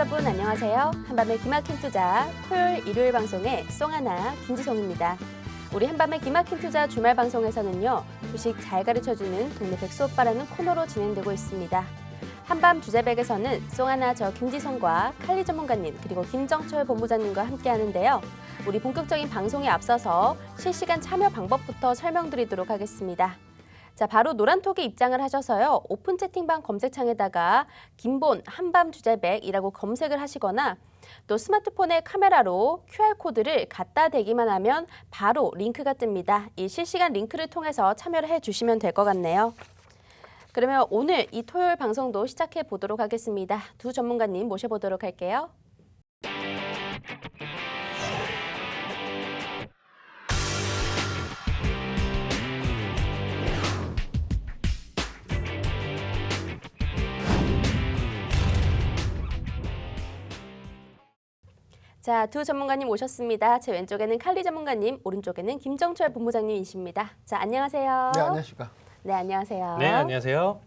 여러분 안녕하세요. 한밤의 기막힌 투자 토요일 일요일 방송의 송하나 김지성입니다. 우리 한밤의 기막힌 투자 주말 방송에서는요. 주식 잘 가르쳐주는 동네 백수 오빠라는 코너로 진행되고 있습니다. 한밤 주제백에서는 송하나 저 김지성과 칼리 전문가님 그리고 김정철 본부장님과 함께 하는데요. 우리 본격적인 방송에 앞서서 실시간 참여 방법부터 설명드리도록 하겠습니다. 자, 바로 노란톡에 입장을 하셔서요. 오픈 채팅방 검색창에다가 김본 한밤 주제백이라고 검색을 하시거나 또 스마트폰의 카메라로 QR코드를 갖다 대기만 하면 바로 링크가 뜹니다. 이 실시간 링크를 통해서 참여를 해주시면 될 것 같네요. 그러면 오늘 이 토요일 방송도 시작해 보도록 하겠습니다. 두 전문가님 모셔보도록 할게요. 자, 두 전문가님 오셨습니다. 제 왼쪽에는 칼리 전문가님, 오른쪽에는 김정철 본부장님이십니다. 자, 안녕하세요. 네, 안녕하십니까. 네, 안녕하세요. 네, 안녕하세요.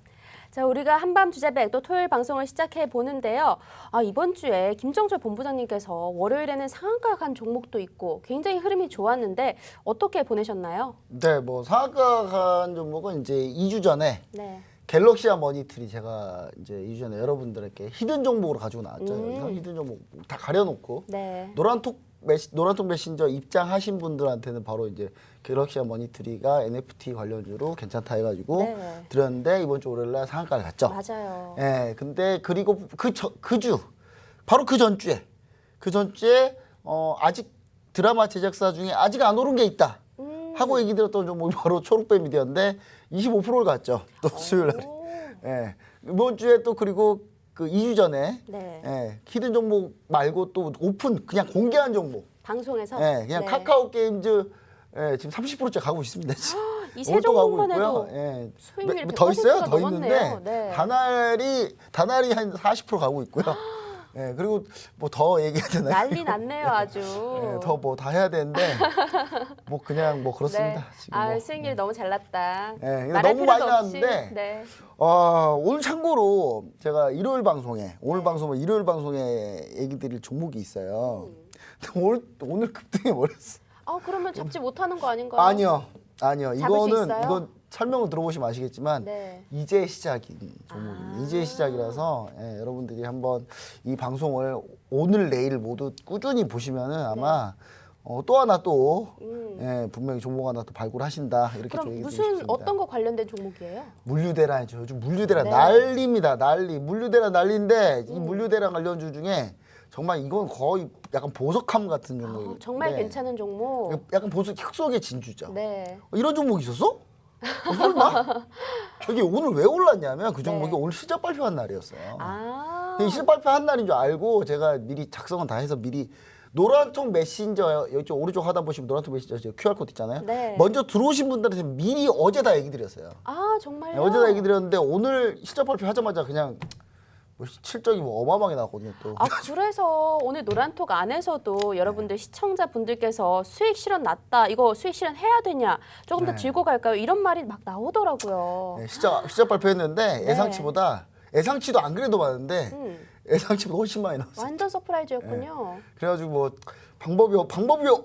자, 우리가 한밤 주제백 또 토요일 방송을 시작해 보는데요. 이번 주에 김정철 본부장님께서 월요일에는 상한가 간 종목도 있고 굉장히 흐름이 좋았는데 어떻게 보내셨나요? 네, 뭐 상한가 간 종목은 이제 2주 전에 네. 갤럭시와 머니트리 제가 이제 2주 전에 여러분들에게 히든 종목으로 가지고 나왔죠. 여기서 히든 종목 다 가려놓고 네. 노란톡 메신저 입장하신 분들한테는 바로 이제 갤럭시와 머니트리가 NFT 관련주로 괜찮다 해가지고 네. 드렸는데 이번 주 월요일날 상한가를 갔죠. 맞아요. 예, 근데 그리고 바로 그 전주에 아직 드라마 제작사 중에 아직 안 오른 게 있다 하고 얘기 들었던 종목이 바로 초록배 미디어인데 25%를 갔죠. 또 수요일 날. 예. 이번 주에 또 그리고 그 2주 전에 네. 예, 히든 종목 말고 또 오픈 그냥 공개한 종목. 방송에서 예, 그냥 네. 카카오 게임즈 예, 지금 30%째 가고 있습니다. 이 세 오늘 또 가고 종목만 해도 예. 수익률이 더 있어요. 100%가 더 넘었네요. 있는데 네. 다날이 한 40% 가고 있고요. 예, 그리고 뭐 더 얘기해야 되나요? 난리 났네요, 아주. 예, 더 뭐 다 해야 되는데 뭐 그냥 뭐 그렇습니다. 네. 지금 뭐. 수익률이 너무 잘 났다. 예, 근데 말할 너무 필요도 많이 없이. 나왔는데 네. 오늘 참고로 제가 일요일 방송에 일요일 방송에 얘기 드릴 종목이 있어요. 근데 오늘 급등해 버렸어. 그러면 잡지 못하는 거 아닌가요? 아니요. 잡을 수 있어요? 이건 설명을 들어보시면 아시겠지만 네. 이제 시작인 종목입니다. 이제 시작이라서 예, 여러분들이 한번 이 방송을 오늘 내일 모두 꾸준히 보시면은 아마 또 하나 예, 분명히 종목 하나 또 발굴하신다 이렇게 좀 그럼 얘기 드리고 무슨 싶습니다. 어떤 거 관련된 종목이에요? 물류대란이죠. 요즘 물류대란 네. 난리입니다. 난리. 물류대란 난리인데 이 물류대란 관련주 중에 정말 이건 거의 약간 보석함 같은 종목이에요. 정말 괜찮은 종목. 약간 보석 흑석의 진주죠. 네. 이런 종목 있었어? 설마? 저기 오늘 왜 올랐냐면 그 종목이 네. 오늘 실적 발표한 날이었어요. 이 실적 발표한 날인 줄 알고 제가 미리 작성은 다 해서 미리 노란톡 메신저 이쪽 오른쪽 하단 보시면 노란톡 메신저 QR코드 있잖아요. 네. 먼저 들어오신 분들한테 미리 어제 다 얘기 드렸어요. 정말요? 네, 어제 다 얘기 드렸는데 오늘 실적 발표하자마자 그냥 뭐 실적이 뭐 어마어마하게 나왔거든요. 또. 그래서 오늘 노란톡 안에서도 여러분들 시청자분들께서 수익 실현 났다. 이거 수익 실현 해야 되냐? 조금 더 네. 들고 갈까요? 이런 말이 막 나오더라고요. 네, 실적 발표했는데 네. 예상치도 안 그래도 많은데 예상치보다 훨씬 많이 나왔어요. 완전 서프라이즈였군요. 그래가지고 뭐 방법이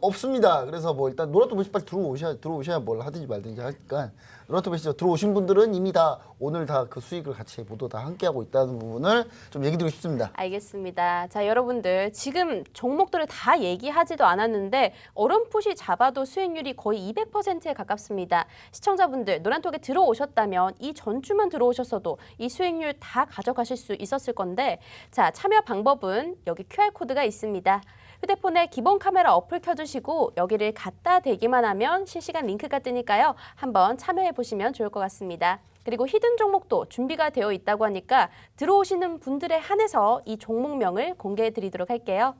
없습니다. 그래서 뭐 일단 노란톡 메시지 빨리 들어오셔야 뭘 하든지 말든지 하니까 노란톡 메시지 들어오신 분들은 이미 다 오늘 다 그 수익을 같이 모두 다 함께 하고 있다는 부분을 좀 얘기 드리고 싶습니다. 알겠습니다. 자, 여러분들 지금 종목들을 다 얘기하지도 않았는데 어렴풋이 잡아도 수익률이 거의 200%에 가깝습니다. 시청자분들 노란톡에 들어오셨다면 이 전주만 들어오셨어도 이 수익률 다 가져가실 수 있었을 건데 자, 참여 방법은 여기 QR코드가 있습니다. 휴대폰에 기본 카메라 어플 켜주시고 여기를 갖다 대기만 하면 실시간 링크가 뜨니까요. 한번 참여해 보시면 좋을 것 같습니다. 그리고 히든 종목도 준비가 되어 있다고 하니까 들어오시는 분들에 한해서 이 종목명을 공개해 드리도록 할게요.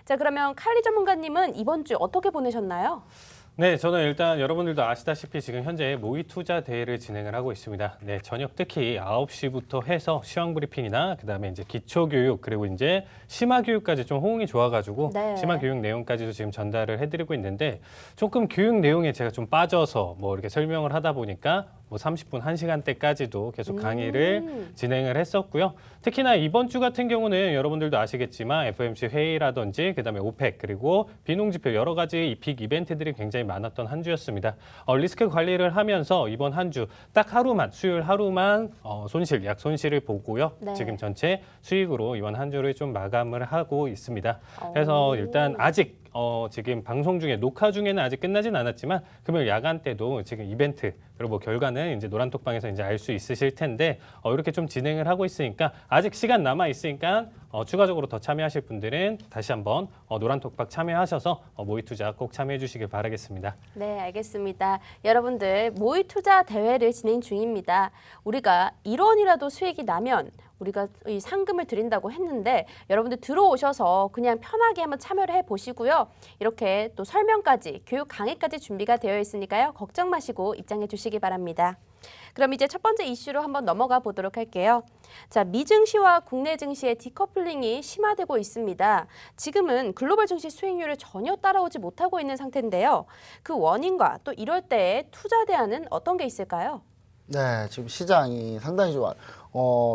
자, 그러면 칼리 전문가님은 이번 주 어떻게 보내셨나요? 네, 저는 일단 여러분들도 아시다시피 지금 현재 모의 투자 대회를 진행을 하고 있습니다. 네, 저녁 특히 9시부터 해서 시황 브리핑이나 그다음에 이제 기초 교육 그리고 이제 심화 교육까지 좀 호응이 좋아가지고 네. 심화 교육 내용까지도 지금 전달을 해드리고 있는데 조금 교육 내용에 제가 좀 빠져서 뭐 이렇게 설명을 하다 보니까 뭐 뭐 30분, 1시간대까지도 계속 강의를 진행을 했었고요. 특히나 이번 주 같은 경우는 여러분들도 아시겠지만 FOMC 회의라든지 그다음에 오펙 그리고 비농지표 여러 가지 이 빅 이벤트들이 굉장히 많았던 한 주였습니다. 리스크 관리를 하면서 이번 한 주 딱 하루만 수요일 하루만 약 손실을 보고요. 네. 지금 전체 수익으로 이번 한 주를 좀 마감을 하고 있습니다. 그래서 일단 아직 지금 방송 중에 녹화 중에는 아직 끝나진 않았지만 금요일 야간 때도 지금 이벤트 그리고 뭐 결과는 이제 노란톡방에서 이제 알 수 있으실 텐데 이렇게 좀 진행을 하고 있으니까 아직 시간 남아 있으니까 추가적으로 더 참여하실 분들은 다시 한번 노란톡방 참여하셔서 모의 투자 꼭 참여해 주시길 바라겠습니다. 네, 알겠습니다. 여러분들 모의 투자 대회를 진행 중입니다. 우리가 1원이라도 수익이 나면 우리가 이 상금을 드린다고 했는데 여러분들 들어오셔서 그냥 편하게 한번 참여를 해보시고요. 이렇게 또 설명까지 교육 강의까지 준비가 되어 있으니까요. 걱정 마시고 입장해 주시기 바랍니다. 그럼 이제 첫 번째 이슈로 한번 넘어가 보도록 할게요. 자, 미증시와 국내 증시의 디커플링이 심화되고 있습니다. 지금은 글로벌 증시 수익률을 전혀 따라오지 못하고 있는 상태인데요. 그 원인과 또 이럴 때의 투자 대안은 어떤 게 있을까요? 네, 지금 시장이 상당히 좀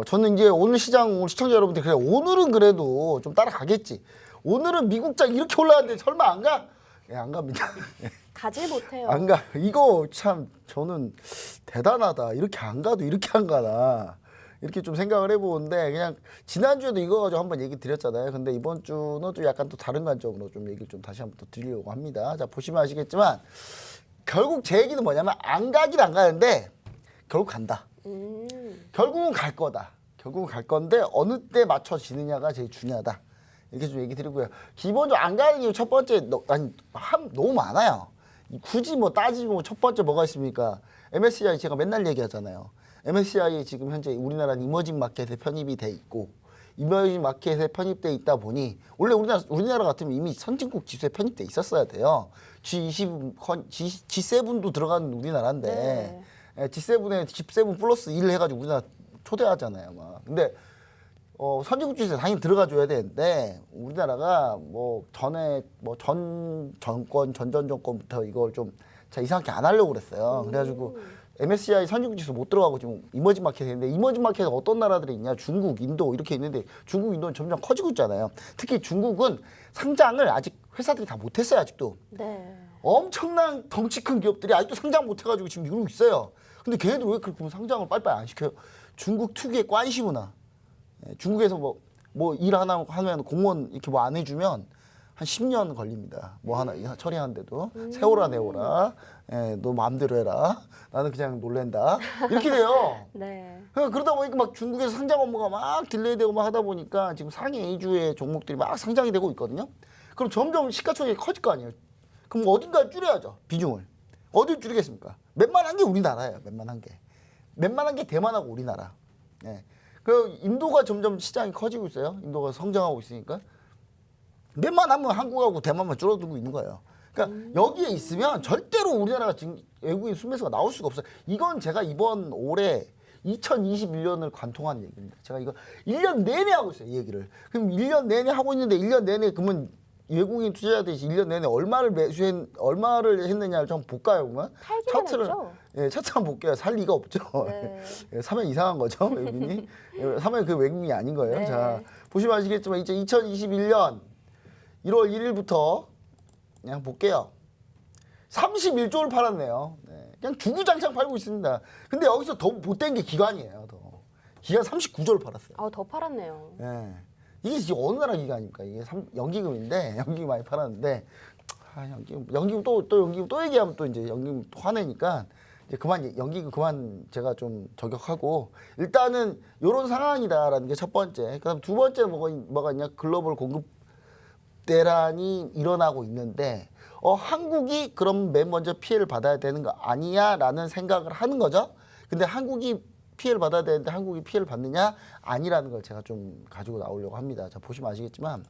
저는 이제 오늘 시장 시청자 여러분들 그래 오늘은 그래도 좀 따라가겠지. 오늘은 미국장 이렇게 올라갔는데 설마 안 가? 예, 안 갑니다. 가질 못해요. 안 가. 이거 참 저는 대단하다. 이렇게 안 가도 이렇게 안 가나. 이렇게 좀 생각을 해보는데 그냥 지난주에도 이거 가지고 한번 얘기 드렸잖아요. 근데 이번 주는 또 약간 또 다른 관점으로 좀 얘기를 좀 다시 한번 또 드리려고 합니다. 자, 보시면 아시겠지만 결국 제 얘기는 뭐냐면 안 가긴 안 가는데 결국 간다. 결국은 갈 거다. 결국은 갈 건데 어느 때 맞춰지느냐가 제일 중요하다. 이렇게 좀 얘기 드리고요. 기본적으로 안 가는 이유 첫 번째 너무 많아요. 굳이 뭐 따지면 첫 번째 뭐가 있습니까? MSCI 제가 맨날 얘기하잖아요. MSCI 지금 현재 우리나라는 이머징 마켓에 편입이 돼 있고 이머징 마켓에 편입돼 있다 보니 원래 우리나라 같으면 이미 선진국 지수에 편입돼 있었어야 돼요. G7도 들어간 우리나라인데 G7 플러스 1 해가지고 우리나라 초대하잖아요. 막. 근데 선진국 지수에 당연히 들어가줘야 되는데 우리나라가 뭐 전에 뭐 전 정권부터 이걸 좀 이상하게 안 하려고 그랬어요. 그래가지고 MSCI 선진국 지수 못 들어가고 지금 이머징 마켓에 있는데 이머징 마켓에 어떤 나라들이 있냐? 중국, 인도 이렇게 있는데 중국, 인도는 점점 커지고 있잖아요. 특히 중국은 상장을 아직 회사들이 다 못했어요. 아직도. 네. 엄청난 덩치 큰 기업들이 아직도 상장 못해가지고 지금 이러고 있어요. 근데 걔네들 왜 그렇게 상장을 빨리빨리 안 시켜요? 중국 특유의 관시 문화. 중국에서 뭐 일 하나 하면 공무원 이렇게 뭐 안 해주면 한 10년 걸립니다. 뭐 하나 처리하는데도 세워라 내워라. 너 마음대로 해라. 나는 그냥 놀랜다. 이렇게 돼요. 네. 그러다 보니까 막 중국에서 상장 업무가 막 딜레이되고 막 하다 보니까 지금 상해 A주의 종목들이 막 상장이 되고 있거든요. 그럼 점점 시가총액이 커질 거 아니에요. 그럼 어딘가 줄여야죠. 비중을. 어딜 줄이겠습니까? 웬만한 게 우리나라예요. 웬만한 게. 웬만한 게 대만하고 우리나라. 그 인도가 점점 시장이 커지고 있어요. 인도가 성장하고 있으니까. 웬만하면 한국하고 대만만 줄어들고 있는 거예요. 그러니까 여기에 있으면 절대로 우리나라가 지금 외국인 순매수가 나올 수가 없어요. 이건 제가 이번 올해 2021년을 관통한 얘기입니다. 제가 이거 1년 내내 하고 있어요. 이 얘기를. 그럼 1년 내내 하고 있는데 1년 내내 그러면 외국인 투자자들이 1년 내내 얼마를 했느냐를 좀 볼까요, 그러면? 차트를 차트 한번 볼게요. 살 리가 없죠. 네. 사면 이상한 거죠, 외국인이. 사면 그 외국인이 아닌 거예요. 네. 자, 보시면 아시겠지만 이제 2021년 1월 1일부터 그냥 볼게요. 31조를 팔았네요. 그냥 주구장창 팔고 있습니다. 근데 여기서 더 못된 게 기관이에요. 기관 39조를 팔았어요. 더 팔았네요. 이게 지금 어느 나라 기관입니까? 이게 연기금인데 연기금 많이 팔았는데 연기금 또 얘기하면 또 이제 연기금 또 화내니까 이제 그만 연기금 그만 제가 좀 저격하고 일단은 이런 상황이다라는 게 첫 번째. 그다음 두 번째는 뭐가 있냐? 글로벌 공급 대란이 일어나고 있는데 한국이 그럼 맨 먼저 피해를 받아야 되는 거 아니야라는 생각을 하는 거죠. 근데 한국이 피해를 받아야 되는데 한국이 피해를 받느냐? 아니라는 걸 제가 좀 가지고 나오려고 합니다. 자, 보시면 아시겠지만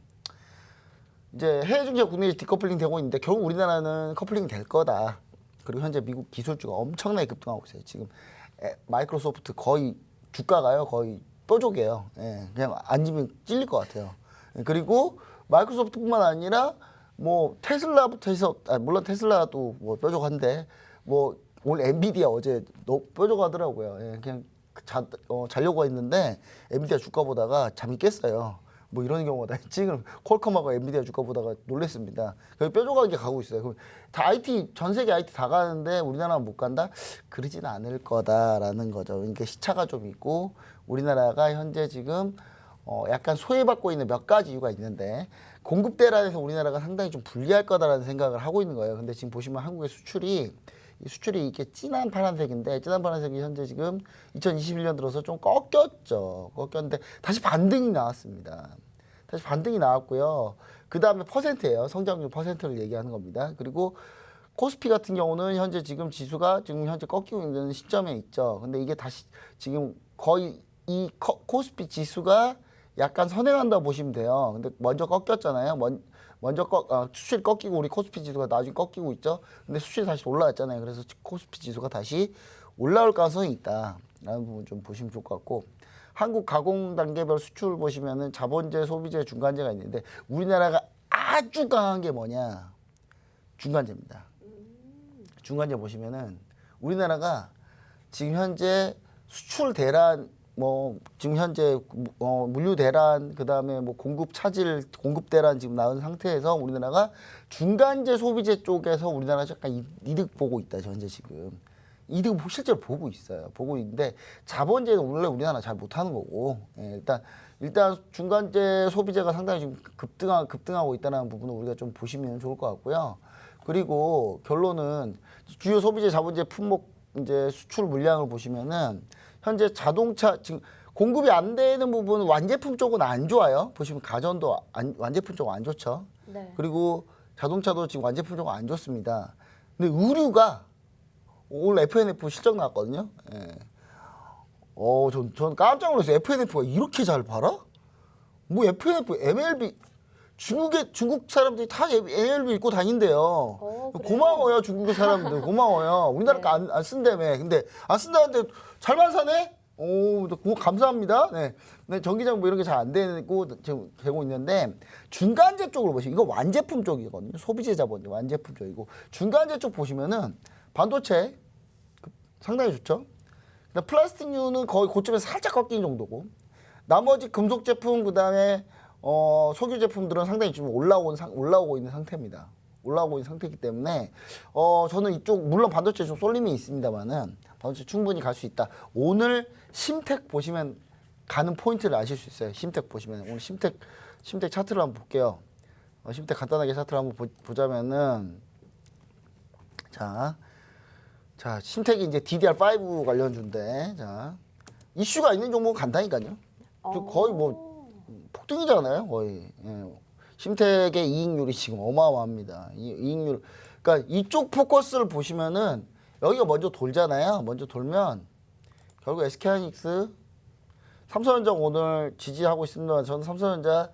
이제 해외 증시와 국내 증시 디커플링 되고 있는데 결국 우리나라는 커플링이 될 거다. 그리고 현재 미국 기술주가 엄청나게 급등하고 있어요. 지금 마이크로소프트 거의 주가가요. 거의 뾰족해요. 그냥 앉으면 찔릴 것 같아요. 그리고 마이크로소프트뿐만 아니라 뭐 테슬라부터 해서 물론 테슬라도 뭐 뾰족한데 뭐 오늘 엔비디아 어제 뾰족하더라고요. 예, 그냥 자려고 했는데 엔비디아 주가 보다가 잠이 깼어요. 뭐 이런 경우가 다 지금 퀄컴하고 엔비디아 주가 보다가 놀랬습니다. 뾰족하게 가고 있어요. 그럼 다 IT 전 세계 IT 다 가는데 우리나라는 못 간다? 그러진 않을 거다라는 거죠. 그러니까 시차가 좀 있고 우리나라가 현재 지금 약간 소외받고 있는 몇 가지 이유가 있는데 공급 대란에서 우리나라가 상당히 좀 불리할 거다라는 생각을 하고 있는 거예요. 근데 지금 보시면 한국의 수출이 이게 진한 파란색인데 진한 파란색이 현재 지금 2021년 들어서 좀 꺾였죠. 꺾였는데 다시 반등이 나왔습니다. 다시 반등이 나왔고요. 그 다음에 퍼센트예요. 성장률 퍼센트를 얘기하는 겁니다. 그리고 코스피 같은 경우는 현재 지금 지수가 지금 현재 꺾이고 있는 시점에 있죠. 근데 이게 다시 지금 거의 이 코스피 지수가 약간 선행한다고 보시면 돼요. 근데 먼저 꺾였잖아요. 수출이 꺾이고 우리 코스피 지수가 나중에 꺾이고 있죠. 근데 수출이 다시 올라왔잖아요. 그래서 코스피 지수가 다시 올라올 가능성이 있다라는 부분 좀 보시면 좋을 것 같고 한국 가공 단계별 수출 보시면은 자본재, 소비재, 중간재가 있는데 우리나라가 아주 강한 게 뭐냐? 중간재입니다. 중간재 보시면은 우리나라가 지금 현재 수출 대란 지금 현재 물류 대란 그다음에 공급 차질 공급 대란 지금 나온 상태에서 우리나라가 중간재 소비재 쪽에서 우리나라가 약간 이득 보고 있다. 현재 지금 이득 실제로 보고 있어요. 보고 있는데 자본재는 원래 우리나라 잘 못하는 거고 일단 중간재 소비재가 상당히 지금 급등하고 있다는 부분을 우리가 좀 보시면 좋을 것 같고요. 그리고 결론은 주요 소비재 자본재 품목 이제 수출 물량을 보시면은 현재 자동차 지금 공급이 안 되는 부분은 완제품 쪽은 안 좋아요. 보시면 가전도 완제품 쪽은 안 좋죠. 네. 그리고 자동차도 지금 완제품 쪽은 안 좋습니다. 근데 의류가 오늘 FNF 실적 나왔거든요. 예. 전 깜짝 놀랐어요. FNF가 이렇게 잘 팔아? 뭐 FNF, MLB 중국 사람들이 다 MLB 입고 다닌대요. 그래요? 고마워요, 중국 사람들. 고마워요. 우리나라 거 안 쓴다며. 근데 안 쓴다는데 잘만 사네? 감사합니다. 네. 네, 전기장 뭐 이런 게 잘 안 되고 지금 되고 있는데 중간재 쪽으로 보시면 이거 완제품 쪽이거든요. 소비재 자본 완제품 쪽이고 중간재 쪽 보시면은 반도체 상당히 좋죠. 플라스틱류는 거의 고점에서 살짝 꺾인 정도고 나머지 금속 제품 그다음에 석유 제품들은 상당히 지금 올라오고 있는 상태입니다. 올라오고 있는 상태이기 때문에 저는 이쪽 물론 반도체 좀 쏠림이 있습니다만은 반도체 충분히 갈 수 있다. 오늘 심텍 보시면 가는 포인트를 아실 수 있어요. 심텍 보시면 오늘 심텍 차트를 한번 볼게요. 심텍 간단하게 차트를 한번 보자면은 자 심텍이 이제 DDR5 관련주인데 자 이슈가 있는 종목은 간다니까요. 거의 폭등이잖아요, 거의. 예. 심텍의 이익률이 지금 어마어마합니다. 이익률. 그러니까 이쪽 포커스를 보시면은 여기가 먼저 돌잖아요. 먼저 돌면 결국 SK하이닉스, 삼성전자 오늘 지지하고 있습니다. 저는 삼성전자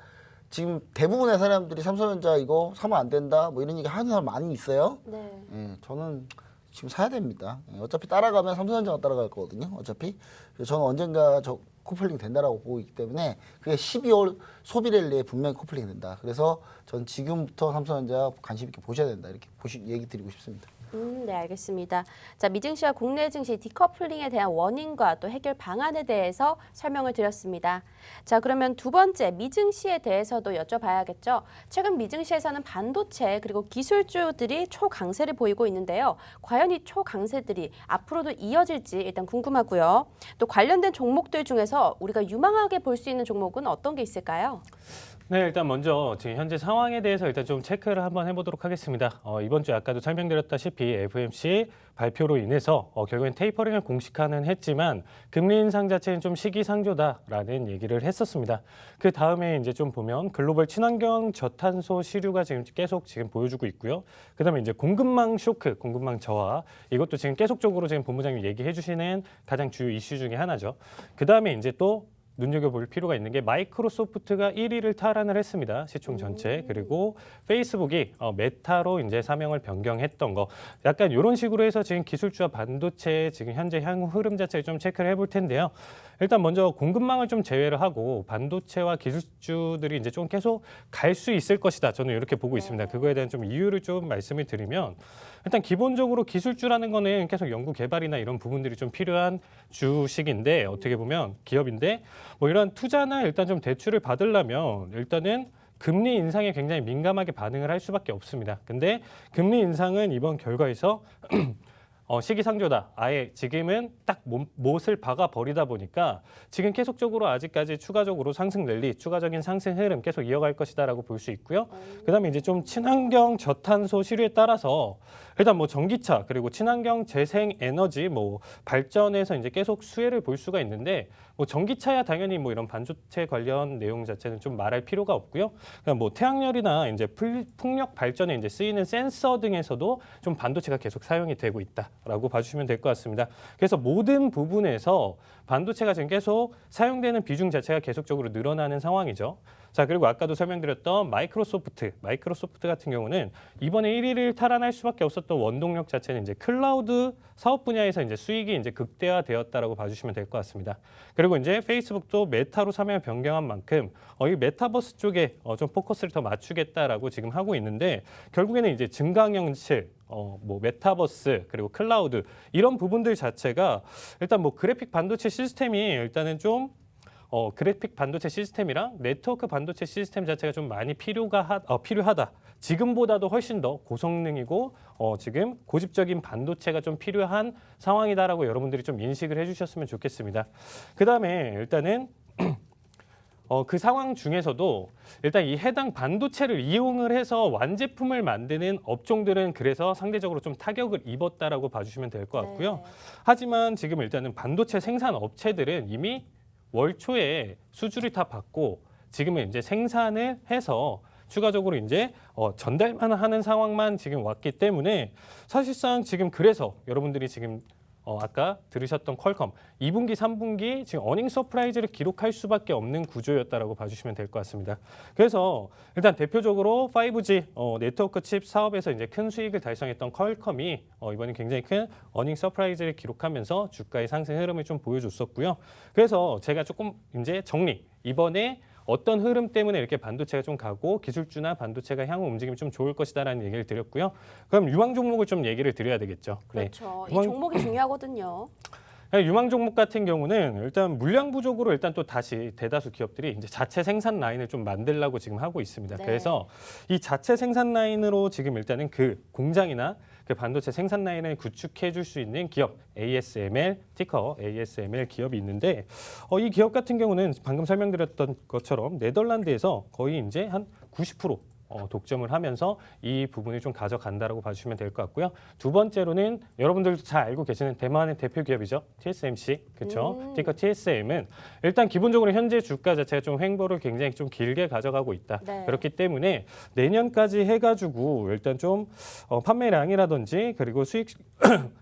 지금 대부분의 사람들이 삼성전자 이거 사면 안 된다 뭐 이런 얘기 하는 사람 많이 있어요. 네. 예, 저는 지금 사야 됩니다. 어차피 따라가면 삼성전자가 따라갈 거거든요. 어차피. 그래서 저는 언젠가 코플링 된다라고 보고 있기 때문에 그게 12월 소비 랠리에 분명히 코플링 된다. 그래서 전 지금부터 삼성전자 관심 있게 보셔야 된다. 이렇게 얘기 드리고 싶습니다. 네, 알겠습니다. 자, 미증시와 국내 증시 디커플링에 대한 원인과 또 해결 방안에 대해서 설명을 드렸습니다. 자, 그러면 두 번째 미증시에 대해서도 여쭤봐야겠죠. 최근 미증시에서는 반도체 그리고 기술주들이 초강세를 보이고 있는데요. 과연 이 초강세들이 앞으로도 이어질지 일단 궁금하고요. 또 관련된 종목들 중에서 우리가 유망하게 볼 수 있는 종목은 어떤 게 있을까요? 네, 일단 먼저 지금 현재 상황에 대해서 일단 좀 체크를 한번 해보도록 하겠습니다. 이번 주 아까도 설명드렸다시피 FOMC 발표로 인해서 결국엔 테이퍼링을 공식화는 했지만 금리 인상 자체는 좀 시기상조다라는 얘기를 했었습니다. 그 다음에 이제 좀 보면 글로벌 친환경 저탄소 시류가 계속 보여주고 있고요. 그다음에 이제 공급망 쇼크, 공급망 저하 이것도 지금 계속적으로 지금 본부장님이 얘기해 주시는 가장 주요 이슈 중에 하나죠. 그 다음에 이제 또 눈여겨볼 필요가 있는 게 마이크로소프트가 1위를 탈환을 했습니다. 시총 전체. 그리고 페이스북이 메타로 이제 사명을 변경했던 거. 약간 이런 식으로 해서 지금 기술주와 반도체 지금 현재 향후 흐름 자체를 좀 체크를 해볼 텐데요. 일단 먼저 공급망을 좀 제외를 하고 반도체와 기술주들이 이제 좀 계속 갈 수 있을 것이다. 저는 이렇게 보고 있습니다. 그거에 대한 좀 이유를 좀 말씀을 드리면 일단 기본적으로 기술주라는 거는 계속 연구 개발이나 이런 부분들이 좀 필요한 주식인데 어떻게 보면 기업인데 뭐 이런 투자나 일단 좀 대출을 받으려면 일단은 금리 인상에 굉장히 민감하게 반응을 할 수밖에 없습니다. 근데 금리 인상은 이번 결과에서 시기상조다. 아예 지금은 딱 못을 박아 버리다 보니까 지금 계속적으로 아직까지 추가적으로 상승 랠리, 추가적인 상승 흐름 계속 이어갈 것이다라고 볼 수 있고요. 그다음에 이제 좀 친환경 저탄소 시류에 따라서 일단 뭐 전기차 그리고 친환경 재생 에너지 뭐 발전에서 이제 계속 수혜를 볼 수가 있는데 뭐 전기차야 당연히 뭐 이런 반도체 관련 내용 자체는 좀 말할 필요가 없고요. 그냥 뭐 태양열이나 이제 풍력 발전에 이제 쓰이는 센서 등에서도 좀 반도체가 계속 사용이 되고 있다라고 봐주시면 될 것 같습니다. 그래서 모든 부분에서 반도체가 지금 계속 사용되는 비중 자체가 계속적으로 늘어나는 상황이죠. 자, 그리고 아까도 설명드렸던 마이크로소프트 같은 경우는 이번에 1위를 탈환할 수밖에 없었던 원동력 자체는 이제 클라우드 사업 분야에서 이제 수익이 이제 극대화되었다라고 봐주시면 될 것 같습니다. 그리고 이제 페이스북도 메타로 사명을 변경한 만큼 이 메타버스 쪽에 좀 포커스를 더 맞추겠다라고 지금 하고 있는데 결국에는 이제 증강현실 뭐 메타버스 그리고 클라우드 이런 부분들 자체가 일단 뭐 그래픽 반도체 시스템이 일단은 좀 그래픽 반도체 시스템이랑 네트워크 반도체 시스템 자체가 좀 많이 필요하다. 지금보다도 훨씬 더 고성능이고 지금 고집적인 반도체가 좀 필요한 상황이다라고 여러분들이 좀 인식을 해주셨으면 좋겠습니다. 그다음에 일단은 그 상황 중에서도 일단 이 해당 반도체를 이용을 해서 완제품을 만드는 업종들은 그래서 상대적으로 좀 타격을 입었다라고 봐주시면 될 것 같고요. 네. 하지만 지금 일단은 반도체 생산 업체들은 이미 월 초에 수주를 다 받고 지금은 이제 생산을 해서 추가적으로 이제 전달만 하는 상황만 지금 왔기 때문에 사실상 지금 그래서 여러분들이 지금 아까 들으셨던 퀄컴 2분기, 3분기 지금 어닝 서프라이즈를 기록할 수밖에 없는 구조였다라고 봐주시면 될 것 같습니다. 그래서 일단 대표적으로 5G 네트워크 칩 사업에서 이제 큰 수익을 달성했던 퀄컴이 이번에 굉장히 큰 어닝 서프라이즈를 기록하면서 주가의 상승 흐름을 좀 보여줬었고요. 그래서 제가 조금 이제 이번에 어떤 흐름 때문에 이렇게 반도체가 좀 가고 기술주나 반도체가 향후 움직임이 좀 좋을 것이다라는 얘기를 드렸고요. 그럼 유망 종목을 좀 얘기를 드려야 되겠죠. 그렇죠. 이 유망- 종목이 중요하거든요. 유망 종목 같은 경우는 일단 물량 부족으로 일단 또 다시 대다수 기업들이 이제 자체 생산 라인을 좀 만들려고 지금 하고 있습니다. 네. 그래서 이 자체 생산 라인으로 지금 일단은 그 공장이나 그 반도체 생산 라인을 구축해 줄 수 있는 기업 ASML 티커 ASML 기업이 있는데 이 기업 같은 경우는 방금 설명드렸던 것처럼 네덜란드에서 거의 이제 한 90% 독점을 하면서 이 부분을 좀 가져간다라고 봐주시면 될 것 같고요. 두 번째로는 여러분들도 잘 알고 계시는 대만의 대표 기업이죠. TSMC, 그렇죠? 티커 TSM은 일단 기본적으로 현재 주가 자체가 좀 횡보를 굉장히 좀 길게 가져가고 있다. 네. 그렇기 때문에 내년까지 해가지고 일단 좀 판매량이라든지 그리고 수익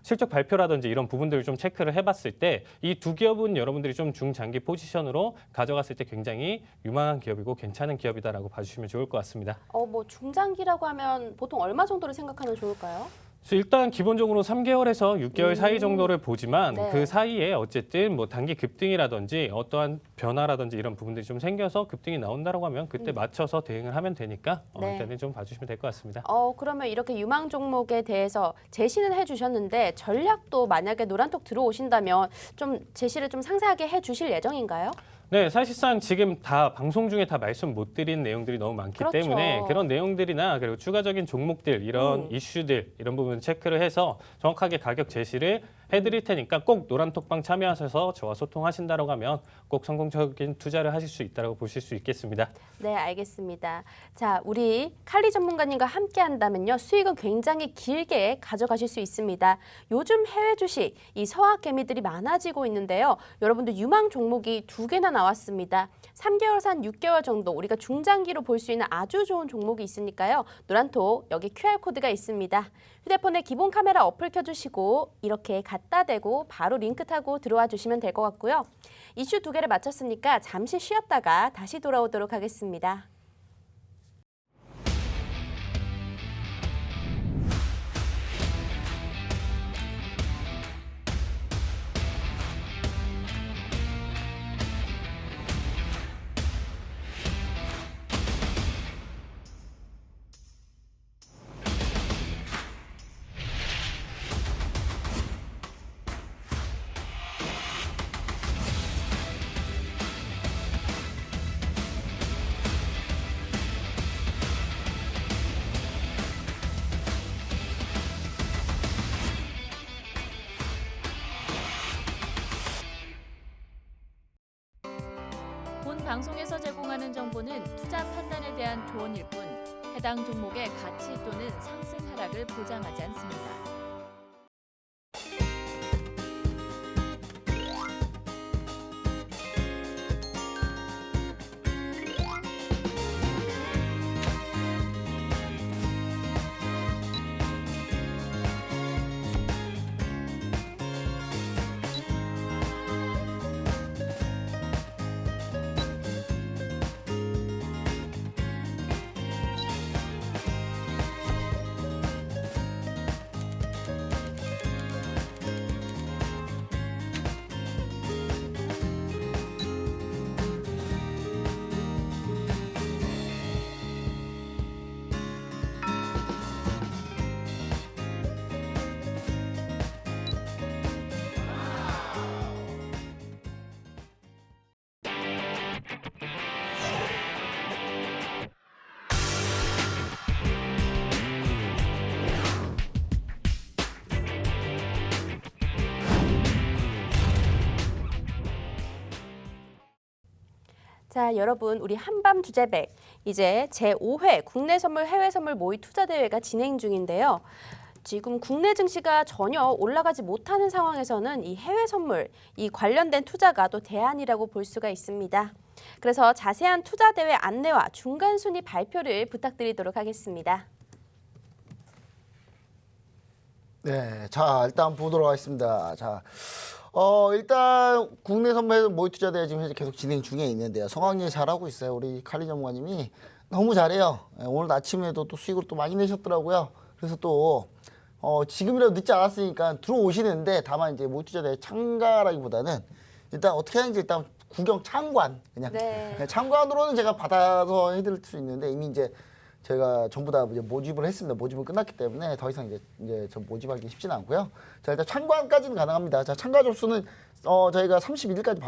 실적 발표라든지 이런 부분들을 좀 체크를 해봤을 때 이 두 기업은 여러분들이 좀 중장기 포지션으로 가져갔을 때 굉장히 유망한 기업이고 괜찮은 기업이다라고 봐주시면 좋을 것 같습니다. 뭐 중장기라고 하면 보통 얼마 정도를 생각하면 좋을까요? 그래서 일단 기본적으로 3개월에서 6개월 사이 정도를 보지만 네. 그 사이에 어쨌든 뭐 단기 급등이라든지 어떠한 변화라든지 이런 부분들이 좀 생겨서 급등이 나온다라고 하면 그때 맞춰서 대응을 하면 되니까 네. 일단은 좀 봐주시면 될 것 같습니다. 그러면 이렇게 유망 종목에 대해서 제시는 해주셨는데 전략도 만약에 노란톡 들어오신다면 좀 제시를 좀 상세하게 해주실 예정인가요? 네, 사실상 지금 다 방송 중에 다 말씀 못 드린 내용들이 너무 많기 그렇죠. 때문에 그런 내용들이나 그리고 추가적인 종목들 이런 이슈들 이런 부분 체크를 해서 정확하게 가격 제시를 해드릴 테니까 꼭 노란톡방 참여하셔서 저와 소통하신다고 하면 꼭 성공적인 투자를 하실 수 있다고 보실 수 있겠습니다. 네, 알겠습니다. 자, 우리 칼리 전문가님과 함께 한다면요. 수익은 굉장히 길게 가져가실 수 있습니다. 요즘 해외 주식, 이 서학 개미들이 많아지고 있는데요. 여러분들 유망 종목이 2개나 나왔습니다. 3개월에서 한 6개월 정도 우리가 중장기로 볼 수 있는 아주 좋은 종목이 있으니까요. 노란톡 여기 QR코드가 있습니다. 휴대폰에 기본 카메라 어플 켜주시고 이렇게 갖다 대고 바로 링크 타고 들어와 주시면 될 것 같고요. 이슈 2개를 마쳤으니까 잠시 쉬었다가 다시 돌아오도록 하겠습니다. 본 방송에서 제공하는 정보는 투자 판단에 대한 조언일 뿐 해당 종목의 가치 또는 상승 하락을 보장하지 않습니다. 자, 여러분, 우리 한밤 주제백 이제 제5회 국내 선물 해외 선물 모의 투자 대회가 진행 중인데요. 지금 국내 증시가 전혀 올라가지 못하는 상황에서는 이 해외 선물, 이 관련된 투자가 또 대안이라고 볼 수가 있습니다. 그래서 자세한 투자 대회 안내와 중간 순위 발표를 부탁드리도록 하겠습니다. 네, 자 일단 보도록 하겠습니다. 자, 일단 국내 선물 모의 투자 대회 지금 현재 계속 진행 중에 있는데요. 성황리에 잘하고 있어요. 우리 칼리 전무관님이 너무 잘해요. 오늘 아침에도 또 수익을 또 많이 내셨더라고요. 그래서 또 지금이라도 늦지 않았으니까 들어오시는데 다만 이제 모의 투자 대회 참가라기보다는 일단 어떻게 하는지 일단 구경 참관 그냥 네. 참관으로는 제가 받아서 해드릴 수 있는데 이미 이제 제가 전부 다 이제 모집을 했습니다. 모집은 끝났기 때문에 더 이상 이제 저 모집하기 쉽지는 않고요. 자 일단 참관까지는 가능합니다. 자 참가 접수는 저희가 31일까지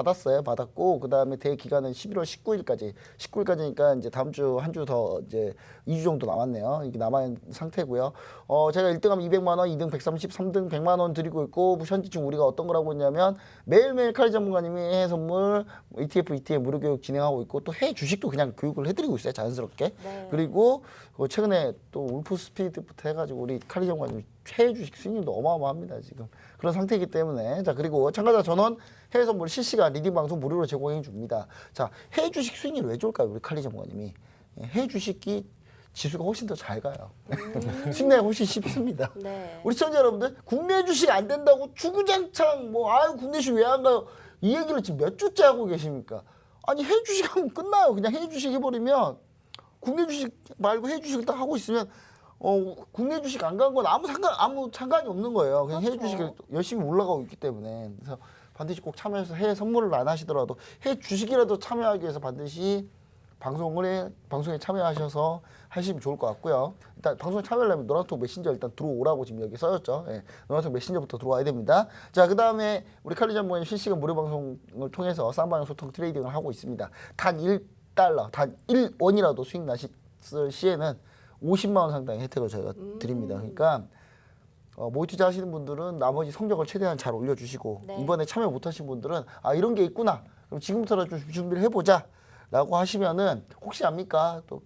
받았고 그 다음에 대회 기간은 11월 19일까지니까 이제 다음 주 한 주 더 이제 2주 정도 남았네요. 이게 남은 상태고요. 제가 1등하면 200만 원, 2등 130, 3등 100만 원 드리고 있고 현재 지금 우리가 어떤 거라고 했냐면 매일매일 칼리 전문가님이 해외 선물, ETF, ETF 무료 교육 진행하고 있고 또 해외 주식도 그냥 교육을 해드리고 있어요. 자연스럽게. 네. 그리고 최근에 또 울프 스피드부터 해가지고 우리 칼리 전문가님 해외 주식 수익률도 어마어마합니다. 지금 그런 상태이기 때문에 자 그리고 참가자 전원 해외 선물 실시간 리딩 방송 무료로 제공해 줍니다. 자 해외 주식 수익률 왜 좋을까요? 우리 칼리 전문가님이 해외 주식이 지수가 훨씬 더 잘 가요. 수익내가 훨씬 쉽습니다. 네. 우리 시청자 여러분들 국내 주식 안 된다고 주구장창 아유 국내 주식 왜 안 가요? 이 얘기를 지금 몇 주째 하고 계십니까? 아니 해외 주식 하면 끝나요. 그냥 해외 주식 해버리면 국내 주식 말고 해외 주식을 딱 하고 있으면 국내 주식 안 간 건 아무 상관이 없는 거예요. 그냥 해외 그렇죠. 주식이 열심히 올라가고 있기 때문에 그래서 반드시 꼭 참여해서 해외 선물을 안 하시더라도 해외 주식이라도 참여하기 위해서 반드시 방송에 참여하셔서 하시면 좋을 것 같고요. 일단 방송에 참여하려면 노란톡 메신저 일단 들어오라고 지금 여기 써졌죠. 예, 노란톡 메신저부터 들어와야 됩니다. 자, 그 다음에 우리 칼리 전문가님 실시간 무료 방송을 통해서 쌍방향 소통 트레이딩을 하고 있습니다. 단 1달러, 단 1원이라도 수익 나실 시에는 50만 원 상당의 혜택을 저희가 드립니다. 그러니까 모의 투자 하시는 분들은 나머지 성적을 최대한 잘 올려주시고 네. 이번에 참여 못하신 분들은 이런 게 있구나. 그럼 지금부터라도 좀 준비를 해보자. 라고 하시면은 혹시 압니까? 또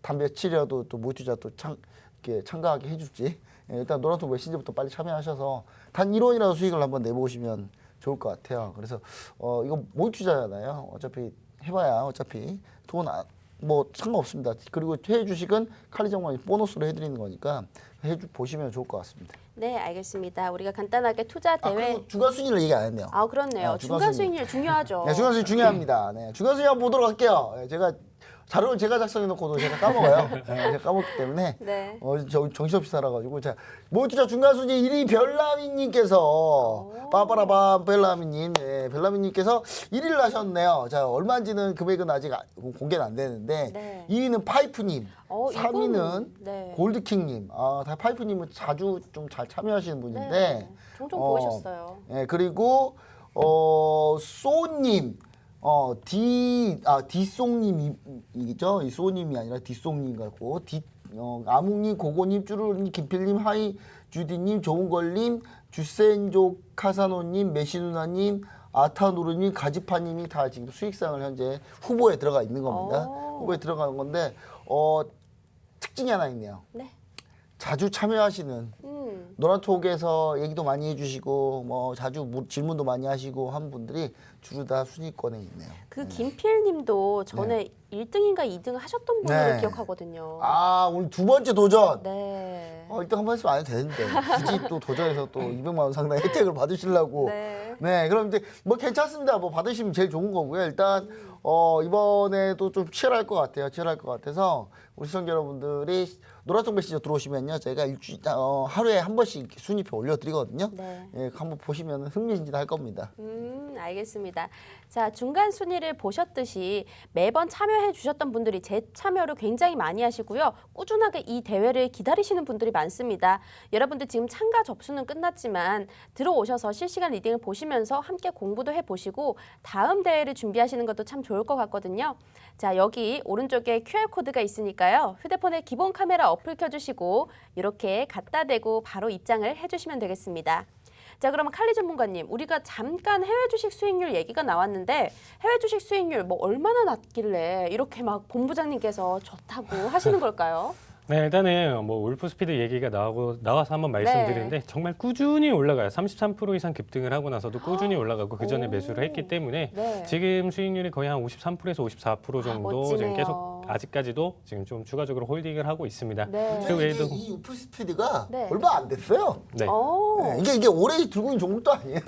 단 며칠이라도 또 모의 투자 또 이렇게 참가하게 해줄지. 예, 일단 노란톡 메신저부터 빨리 참여하셔서 단 1원이라도 수익을 한번 내보시면 좋을 것 같아요. 그래서 이거 모의 투자잖아요. 어차피 해봐야 어차피 돈 뭐 상관없습니다. 그리고 해외 주식은 칼리정관이 보너스로 해드리는 거니까 보시면 좋을 것 같습니다. 네, 알겠습니다. 우리가 간단하게 투자 대회. 그리고 주간 순위를 얘기 안 했네요. 아, 그렇네요. 중간 수익률 중요하죠. 네, 주간 순위 중요합니다. 네, 주간 순위 한번 보도록 할게요. 네, 제가 자료를 제가 작성해 놓고도 제가 까먹어요. 네, 제가 까먹기 때문에 네. 저 정신없이 살아가지고 자 모의투자 중간순위 1위 별라미님께서 빠빠라밤 별라미님, 네, 별라미님께서 1위를 하셨네요. 자 얼마인지는 금액은 아직 공개는 안 되는데 네. 2위는 파이프님, 이건, 3위는 네. 골드킹님. 다 파이프님은 자주 좀 잘 참여하시는 분인데 네. 종종 보이셨어요. 네, 그리고 소님. 디송님이죠. 이 소님이 아니라 디송님 같고 아묵님, 고고님, 쭈루님, 김필님, 하이 주디님, 좋은걸님, 주센조 카사노님, 메시누나님, 아타누르님, 가지파님이 다 지금 수익상을 현재 후보에 들어가 있는 겁니다. 후보에 들어가는 건데 특징이 하나 있네요. 네. 자주 참여하시는 노란톡에서 얘기도 많이 해주시고 뭐 자주 질문도 많이 하시고 한 분들이 주로 다 순위권에 있네요. 그 김필님도 전에 1등인가 2등 하셨던 분으로 네. 기억하거든요. 오늘 두 번째 도전. 네. 1등 한 번 했으면 안 해도 되는데 굳이 또 도전해서 또 200만 원 상당의 혜택을 받으시려고. 네. 그럼 이제 뭐 괜찮습니다. 뭐 받으시면 제일 좋은 거고요. 일단 이번에도 좀 치열할 것 같아요. 치열할 것 같아서 우리 시청자 여러분들이 노란톡 메시지 들어오시면요, 저희가 하루에 한 번씩 이렇게 순위표 올려드리거든요. 네. 예, 한번 보시면 흥미진진할 겁니다. 알겠습니다. 자, 중간 순위를 보셨듯이 매번 참여해 주셨던 분들이 재참여를 굉장히 많이 하시고요. 꾸준하게 이 대회를 기다리시는 분들이 많습니다. 여러분들 지금 참가 접수는 끝났지만 들어오셔서 실시간 리딩을 보시면서 함께 공부도 해보시고 다음 대회를 준비하시는 것도 참 좋을 것 같거든요. 자, 여기 오른쪽에 QR코드가 있으니까요. 휴대폰에 기본 카메라 어플 켜주시고 이렇게 갖다 대고 바로 입장을 해주시면 되겠습니다. 자, 그러면 칼리 전문가님, 우리가 잠깐 해외 주식 수익률 얘기가 나왔는데 해외 주식 수익률 뭐 얼마나 낮길래 이렇게 막 본부장님께서 좋다고 하시는 걸까요? 네, 일단은 뭐 울프 스피드 얘기가 나와서 한번 말씀드리는데 정말 꾸준히 올라가요. 33% 이상 급등을 하고 나서도 꾸준히 올라가고 그 전에 매수를 했기 때문에 네. 지금 수익률이 거의 한 53%에서 54% 정도 멋지네요. 지금 계속 아직까지도 지금 좀 추가적으로 홀딩을 하고 있습니다. 네. 그 외에도 이 우프 스피드가 네. 얼마 안 됐어요. 네. 네, 이게 오래 들고 있는 종목도 아니에요.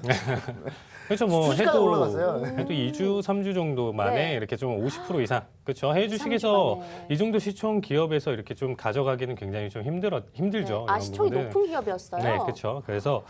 그렇죠. 뭐 순식간에 올라갔어요. 해도 2주, 3주 정도 만에 네. 이렇게 좀 50% 이상. 그렇죠. 해외 2, 3주 주식에서 만에. 이 정도 시총 기업에서 이렇게 좀 가져가기는 굉장히 좀 힘들죠. 네. 이런 시총이 부분은. 높은 기업이었어요. 네, 그렇죠. 그래서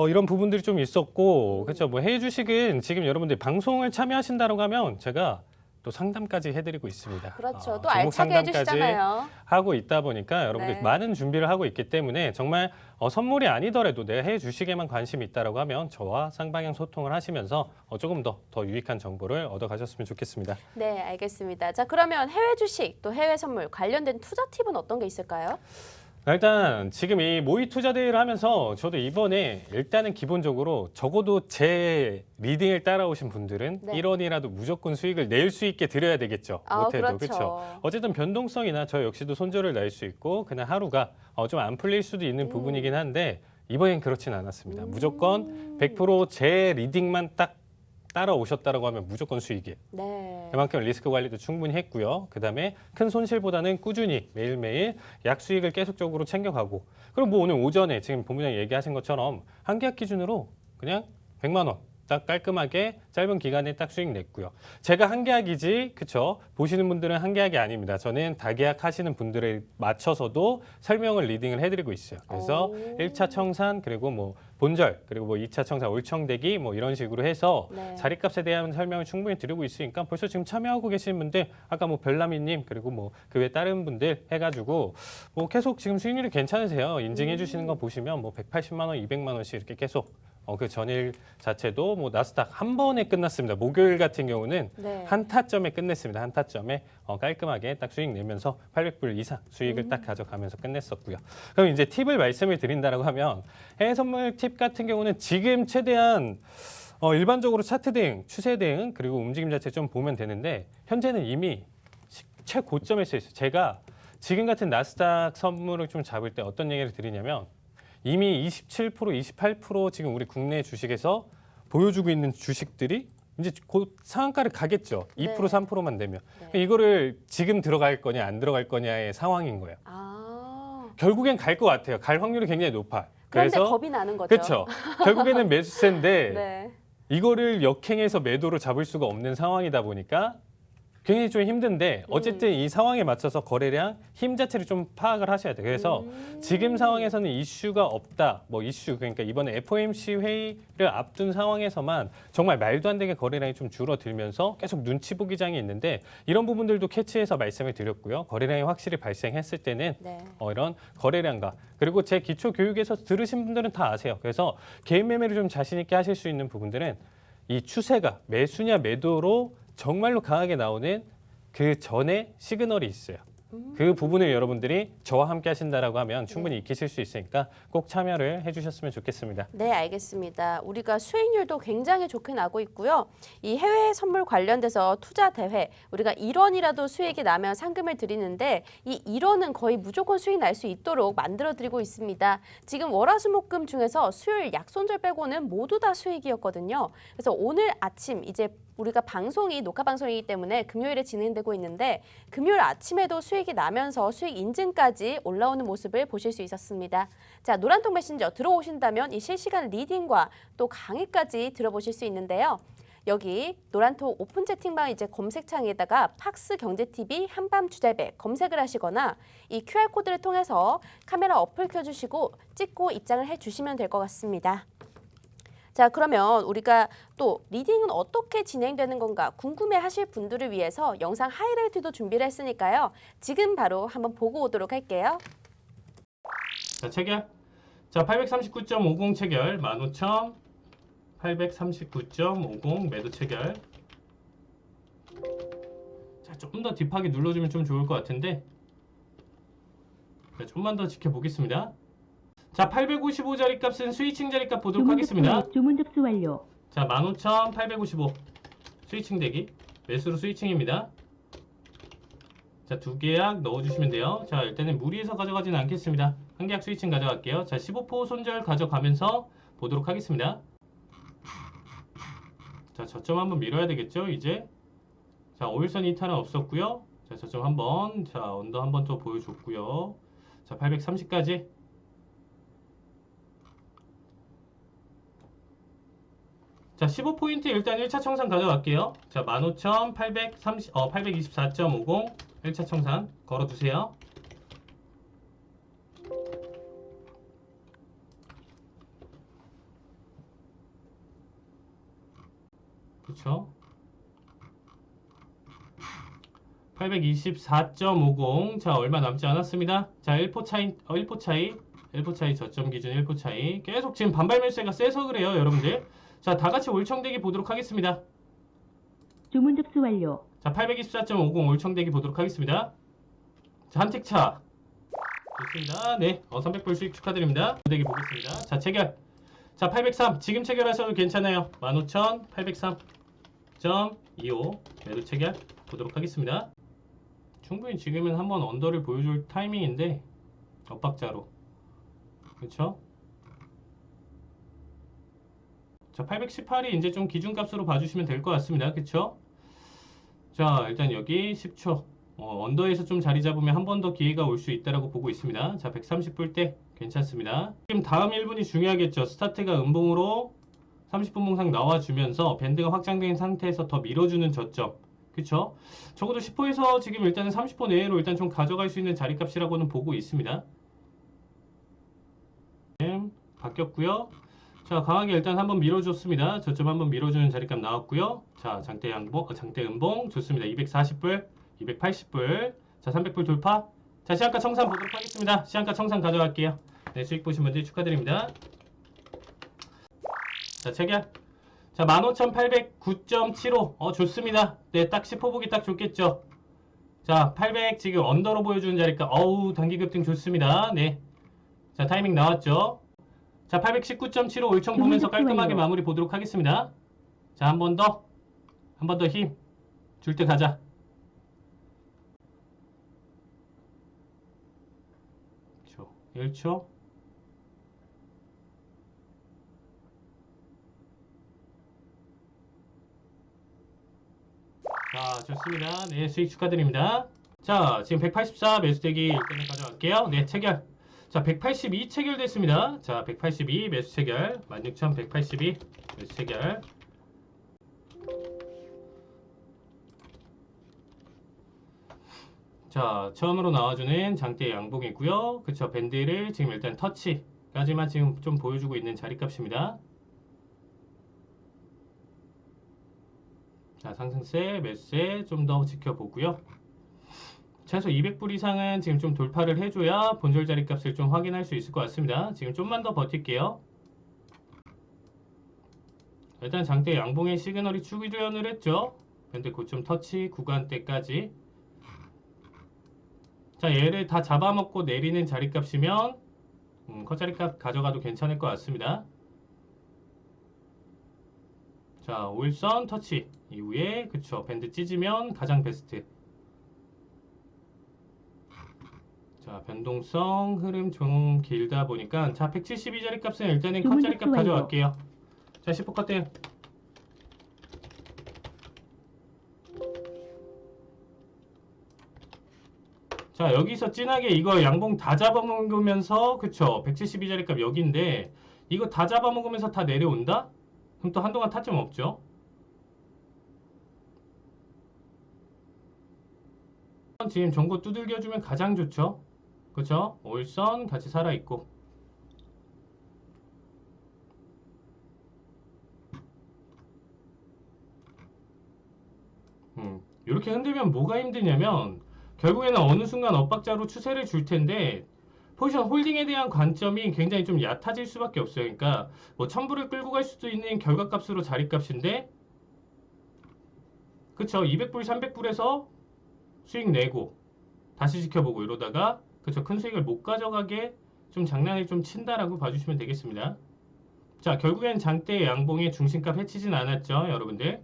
이런 부분들이 좀 있었고, 그렇죠. 뭐 해외 주식은 지금 여러분들 방송을 참여하신다고 하면 제가 또 상담까지 해드리고 있습니다. 그렇죠. 또 종목 알차게 상담까지 해주시잖아요. 하고 있다 보니까 여러분들 네. 많은 준비를 하고 있기 때문에 정말 선물이 아니더라도 내가 해외 주식에만 관심이 있다라고 하면 저와 쌍방향 소통을 하시면서 조금 더 유익한 정보를 얻어가셨으면 좋겠습니다. 네, 알겠습니다. 자, 그러면 해외 주식 또 해외 선물 관련된 투자 팁은 어떤 게 있을까요? 일단 지금 이 모의 투자 대회를 하면서 저도 이번에 일단은 기본적으로 적어도 제 리딩을 따라오신 분들은 네. 1원이라도 무조건 수익을 낼 수 있게 드려야 되겠죠. 못해도 그렇죠. 그렇죠. 어쨌든 변동성이나 저 역시도 손절을 낼 수 있고 그냥 하루가 좀 안 풀릴 수도 있는 부분이긴 한데 이번엔 그렇진 않았습니다. 무조건 100%제 리딩만 딱 따라오셨다라고 하면 무조건 수익이에요. 네. 그만큼 리스크 관리도 충분히 했고요. 그다음에 큰 손실보다는 꾸준히 매일매일 약수익을 계속적으로 챙겨가고 그리고 뭐 오늘 오전에 지금 본부장님 얘기하신 것처럼 한 계약 기준으로 그냥 100만 원 딱 깔끔하게 짧은 기간에 딱 수익 냈고요. 제가 한 계약이지, 그렇죠? 보시는 분들은 한 계약이 아닙니다. 저는 다계약 하시는 분들에 맞춰서도 설명을 리딩을 해드리고 있어요. 그래서 1차 청산 그리고 뭐 본절 그리고 뭐 2차 청산 올청대기 뭐 이런 식으로 해서 네. 자리값에 대한 설명을 충분히 드리고 있으니까 벌써 지금 참여하고 계신 분들 아까 뭐 별나미님 그리고 뭐 그 외 다른 분들 해가지고 뭐 계속 지금 수익률이 괜찮으세요. 인증해 주시는 거 보시면 뭐 180만 원, 200만 원씩 이렇게 계속 그 전일 자체도 뭐 나스닥 한 번에 끝났습니다. 목요일 같은 경우는 네. 한 타점에 끝냈습니다. 한 타점에 깔끔하게 딱 수익 내면서 800불 이상 수익을 딱 가져가면서 끝냈었고요. 그럼 이제 팁을 말씀을 드린다라고 하면 해외 선물 팁 같은 경우는 지금 최대한 일반적으로 차트 대응, 추세 대응 그리고 움직임 자체 좀 보면 되는데 현재는 이미 최고점에 서 있어요. 제가 지금 같은 나스닥 선물을 좀 잡을 때 어떤 얘기를 드리냐면 이미 27%, 28% 지금 우리 국내 주식에서 보여주고 있는 주식들이 이제 곧 상한가를 가겠죠. 2% 네. 3%만 되면. 네. 이거를 지금 들어갈 거냐 안 들어갈 거냐의 상황인 거예요. 아. 결국엔 갈 것 같아요. 갈 확률이 굉장히 높아. 그런데 그래서 겁이 나는 거죠. 그렇죠. 결국에는 매수세인데 네. 이거를 역행해서 매도로 잡을 수가 없는 상황이다 보니까 굉장히 좀 힘든데 어쨌든 이 상황에 맞춰서 거래량 힘 자체를 좀 파악을 하셔야 돼요. 그래서 지금 상황에서는 이슈가 없다. 뭐 이슈 그러니까 이번에 FOMC 회의를 앞둔 상황에서만 정말 말도 안 되게 거래량이 좀 줄어들면서 계속 눈치 보기 장이 있는데 이런 부분들도 캐치해서 말씀을 드렸고요. 거래량이 확실히 발생했을 때는 네. 이런 거래량과 그리고 제 기초 교육에서 들으신 분들은 다 아세요. 그래서 개인 매매를 좀 자신 있게 하실 수 있는 부분들은 이 추세가 매수냐 매도로 정말로 강하게 나오는 그 전에 시그널이 있어요. 그 부분을 여러분들이 저와 함께 하신다라고 하면 충분히 익히실 수 있으니까 꼭 참여를 해주셨으면 좋겠습니다. 네, 알겠습니다. 우리가 수익률도 굉장히 좋게 나고 있고요. 이 해외 선물 관련돼서 투자 대회 우리가 1원이라도 수익이 나면 상금을 드리는데 이 1원은 거의 무조건 수익 날 수 있도록 만들어 드리고 있습니다. 지금 월화수목금 중에서 수요일 약손절 빼고는 모두 다 수익이었거든요. 그래서 오늘 아침 이제 우리가 방송이 녹화 방송이기 때문에 금요일에 진행되고 있는데 금요일 아침에도 수익이 나면서 수익 인증까지 올라오는 모습을 보실 수 있었습니다. 자, 노란통 메신저 들어오신다면 이 실시간 리딩과 또 강의까지 들어보실 수 있는데요. 여기 노란통 오픈 채팅방 이제 검색창에다가 팍스 경제TV 한밤 주제배 검색을 하시거나 이 QR코드를 통해서 카메라 어플 켜주시고 찍고 입장을 해주시면 될 것 같습니다. 자, 그러면 우리가 또 리딩은 어떻게 진행되는 건가 궁금해하실 분들을 위해서 영상 하이라이트도 준비를 했으니까요. 지금 바로 한번 보고 오도록 할게요. 자, 체결. 자, 839.50 체결. 15,839.50 매도 체결. 자, 조금 더 딥하게 눌러주면 좀 좋을 것 같은데. 자, 좀만 더 지켜보겠습니다. 자, 855자리 값은 스위칭 자리 값 보도록 하겠습니다. 주문 접수 완료. 자, 15,855 스위칭 대기. 매수로 스위칭입니다. 자, 두 계약 넣어주시면 돼요. 자, 일단은 무리해서 가져가지는 않겠습니다. 한 계약 스위칭 가져갈게요. 자, 15% 손절 가져가면서 보도록 하겠습니다. 자, 저점 한번 밀어야 되겠죠, 이제. 자, 5일선 이탈은 없었고요. 자, 저점 한번, 자, 언더 한번 또 보여줬고요. 자, 830까지. 자, 15포인트 일단 1차 청산 가져갈게요. 자, 15,824.50 1차 청산 걸어두세요. 그렇죠? 824.50. 자, 얼마 남지 않았습니다. 자, 1포 차이 저점 기준 1포 차이. 계속 지금 반발 매수세가 세서 그래요, 여러분들. 자, 다 같이 올청대기 보도록 하겠습니다. 주문 접수 완료. 자, 824.50 올청대기 보도록 하겠습니다. 자, 한택차. 좋습니다. 네, 300불 수익 축하드립니다. 대기 보겠습니다. 자, 체결. 자, 803. 지금 체결하셔도 괜찮아요. 15,803.25 매도 체결 보도록 하겠습니다. 충분히 지금은 한번 언더를 보여줄 타이밍인데 엇박자로. 그렇죠? 자, 818이 이제 좀 기준값으로 봐주시면 될 것 같습니다. 그쵸? 자, 일단 여기 10초. 언더에서 좀 자리 잡으면 한 번 더 기회가 올 수 있다라고 보고 있습니다. 자, 130불 때 괜찮습니다. 지금 다음 1분이 중요하겠죠. 스타트가 음봉으로 30분 봉상 나와주면서 밴드가 확장된 상태에서 더 밀어주는 저점. 그쵸? 적어도 10호에서 지금 일단은 30호 내외로 일단 좀 가져갈 수 있는 자리값이라고는 보고 있습니다. 바뀌었고요. 자, 강하게 일단 한번 밀어줬습니다. 저점 한번 밀어주는 자리값 나왔고요. 자, 장대 음봉 좋습니다. 240불, 280불, 자, 300불 돌파. 자, 시한가 청산 보도록 하겠습니다. 시한가 청산 가져갈게요. 네, 수익 보신 분들 축하드립니다. 자, 체결. 자, 15,809.75. 좋습니다. 네, 딱 10호 보기 딱 좋겠죠. 자, 800 지금 언더로 보여주는 자리값. 단기 급등 좋습니다. 네. 자, 타이밍 나왔죠. 자, 819.75 올청 보면서 깔끔하게 마무리 보도록 하겠습니다. 자, 한 번 더 힘 줄 때 가자. 1초. 자, 좋습니다. 네, 수익 축하드립니다. 자, 지금 184 매수대기 일단은 가져갈게요. 네, 체결. 자, 182 체결됐습니다. 자, 182 매수 체결. 16,182 매수 체결. 자, 처음으로 나와주는 장대 양봉이고요. 그쵸, 밴드를 지금 일단 터치까지만 지금 좀 보여주고 있는 자리값입니다. 자, 상승세, 매수세 좀 더 지켜보고요. 최소 200불 이상은 지금 좀 돌파를 해줘야 본절 자리값을 좀 확인할 수 있을 것 같습니다. 지금 좀만 더 버틸게요. 일단 장대 양봉의 시그널이 출현을 했죠. 밴드 고점 터치 구간대까지. 자, 얘를 다 잡아먹고 내리는 자리값이면 컷자리값 가져가도 괜찮을 것 같습니다. 자, 5일선 터치 이후에 그쵸, 밴드 찢으면 가장 베스트. 자, 변동성 흐름 좀 길다 보니까 자, 172 자리값은 일단은 컷자리값 가져갈게요. 자, 10호 컷대. 자, 여기서 진하게 이거 양봉 다 잡아먹으면서 그쵸, 172 자리값 여기인데 이거 다 잡아먹으면서 다 내려온다? 그럼 또 한동안 타점 없죠? 지금 전고 두들겨주면 가장 좋죠? 그쵸? 5일선 같이 살아있고. 이렇게 흔들면 뭐가 힘드냐면 결국에는 어느 순간 엇박자로 추세를 줄 텐데 포지션 홀딩에 대한 관점이 굉장히 좀 얕아질 수밖에 없어요. 그러니까 뭐 1000불을 끌고 갈 수도 있는 결과값으로 자리값인데 그쵸, 200불 300불에서 수익 내고 다시 지켜보고 이러다가 그쵸, 큰 수익을 못 가져가게 좀 장난을 좀 친다라고 봐주시면 되겠습니다. 자, 결국엔 장대 양봉의 중심값 해치진 않았죠, 여러분들.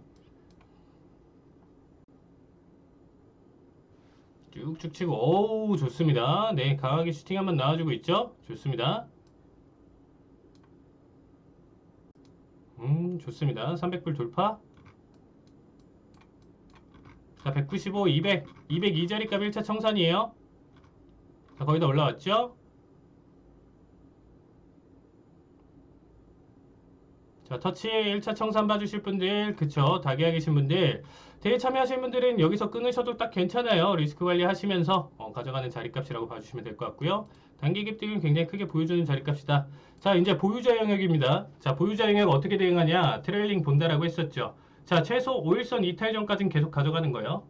쭉쭉 치고, 오우, 좋습니다. 네, 강하게 슈팅 한번 나와주고 있죠? 좋습니다. 좋습니다. 300불 돌파. 자, 195, 200, 202자리값 1차 청산이에요. 자, 거의 다 올라왔죠? 자, 터치 1차 청산 봐주실 분들, 그쵸, 다기하 계신 분들, 대회 참여하시는 분들은 여기서 끊으셔도 딱 괜찮아요. 리스크 관리 하시면서 가져가는 자리값이라고 봐주시면 될 것 같고요. 단기 갭등은 굉장히 크게 보여주는 자리값이다. 자, 이제 보유자 영역입니다. 자, 보유자 영역 어떻게 대응하냐? 트레일링 본다라고 했었죠. 자, 최소 5일선 이탈 전까지는 계속 가져가는 거예요.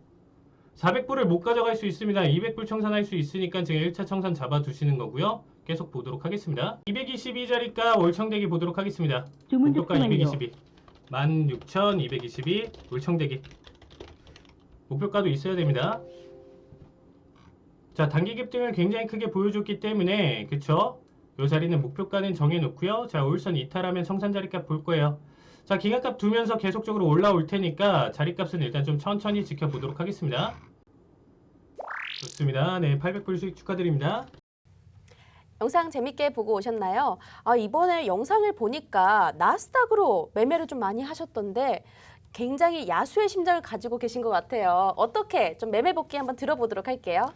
400불을 못 가져갈 수 있습니다. 200불 청산할 수 있으니까 지금 1차 청산 잡아두시는 거고요. 계속 보도록 하겠습니다. 222자리가 올청대기 보도록 하겠습니다. 목표가 222. 16,222 올청대기. 목표가도 있어야 됩니다. 자, 단기 갭등을 굉장히 크게 보여줬기 때문에 그쵸? 요 자리는 목표가는 정해놓고요. 자, 5일선 이탈하면 청산 자리값 볼 거예요. 자, 기간값 두면서 계속적으로 올라올 테니까 자리값은 일단 좀 천천히 지켜보도록 하겠습니다. 좋습니다. 네, 800불 수익 축하드립니다. 영상 재밌게 보고 오셨나요? 이번에 영상을 보니까 나스닥으로 매매를 좀 많이 하셨던데 굉장히 야수의 심장을 가지고 계신 것 같아요. 어떻게 좀 매매 복귀 한번 들어보도록 할게요.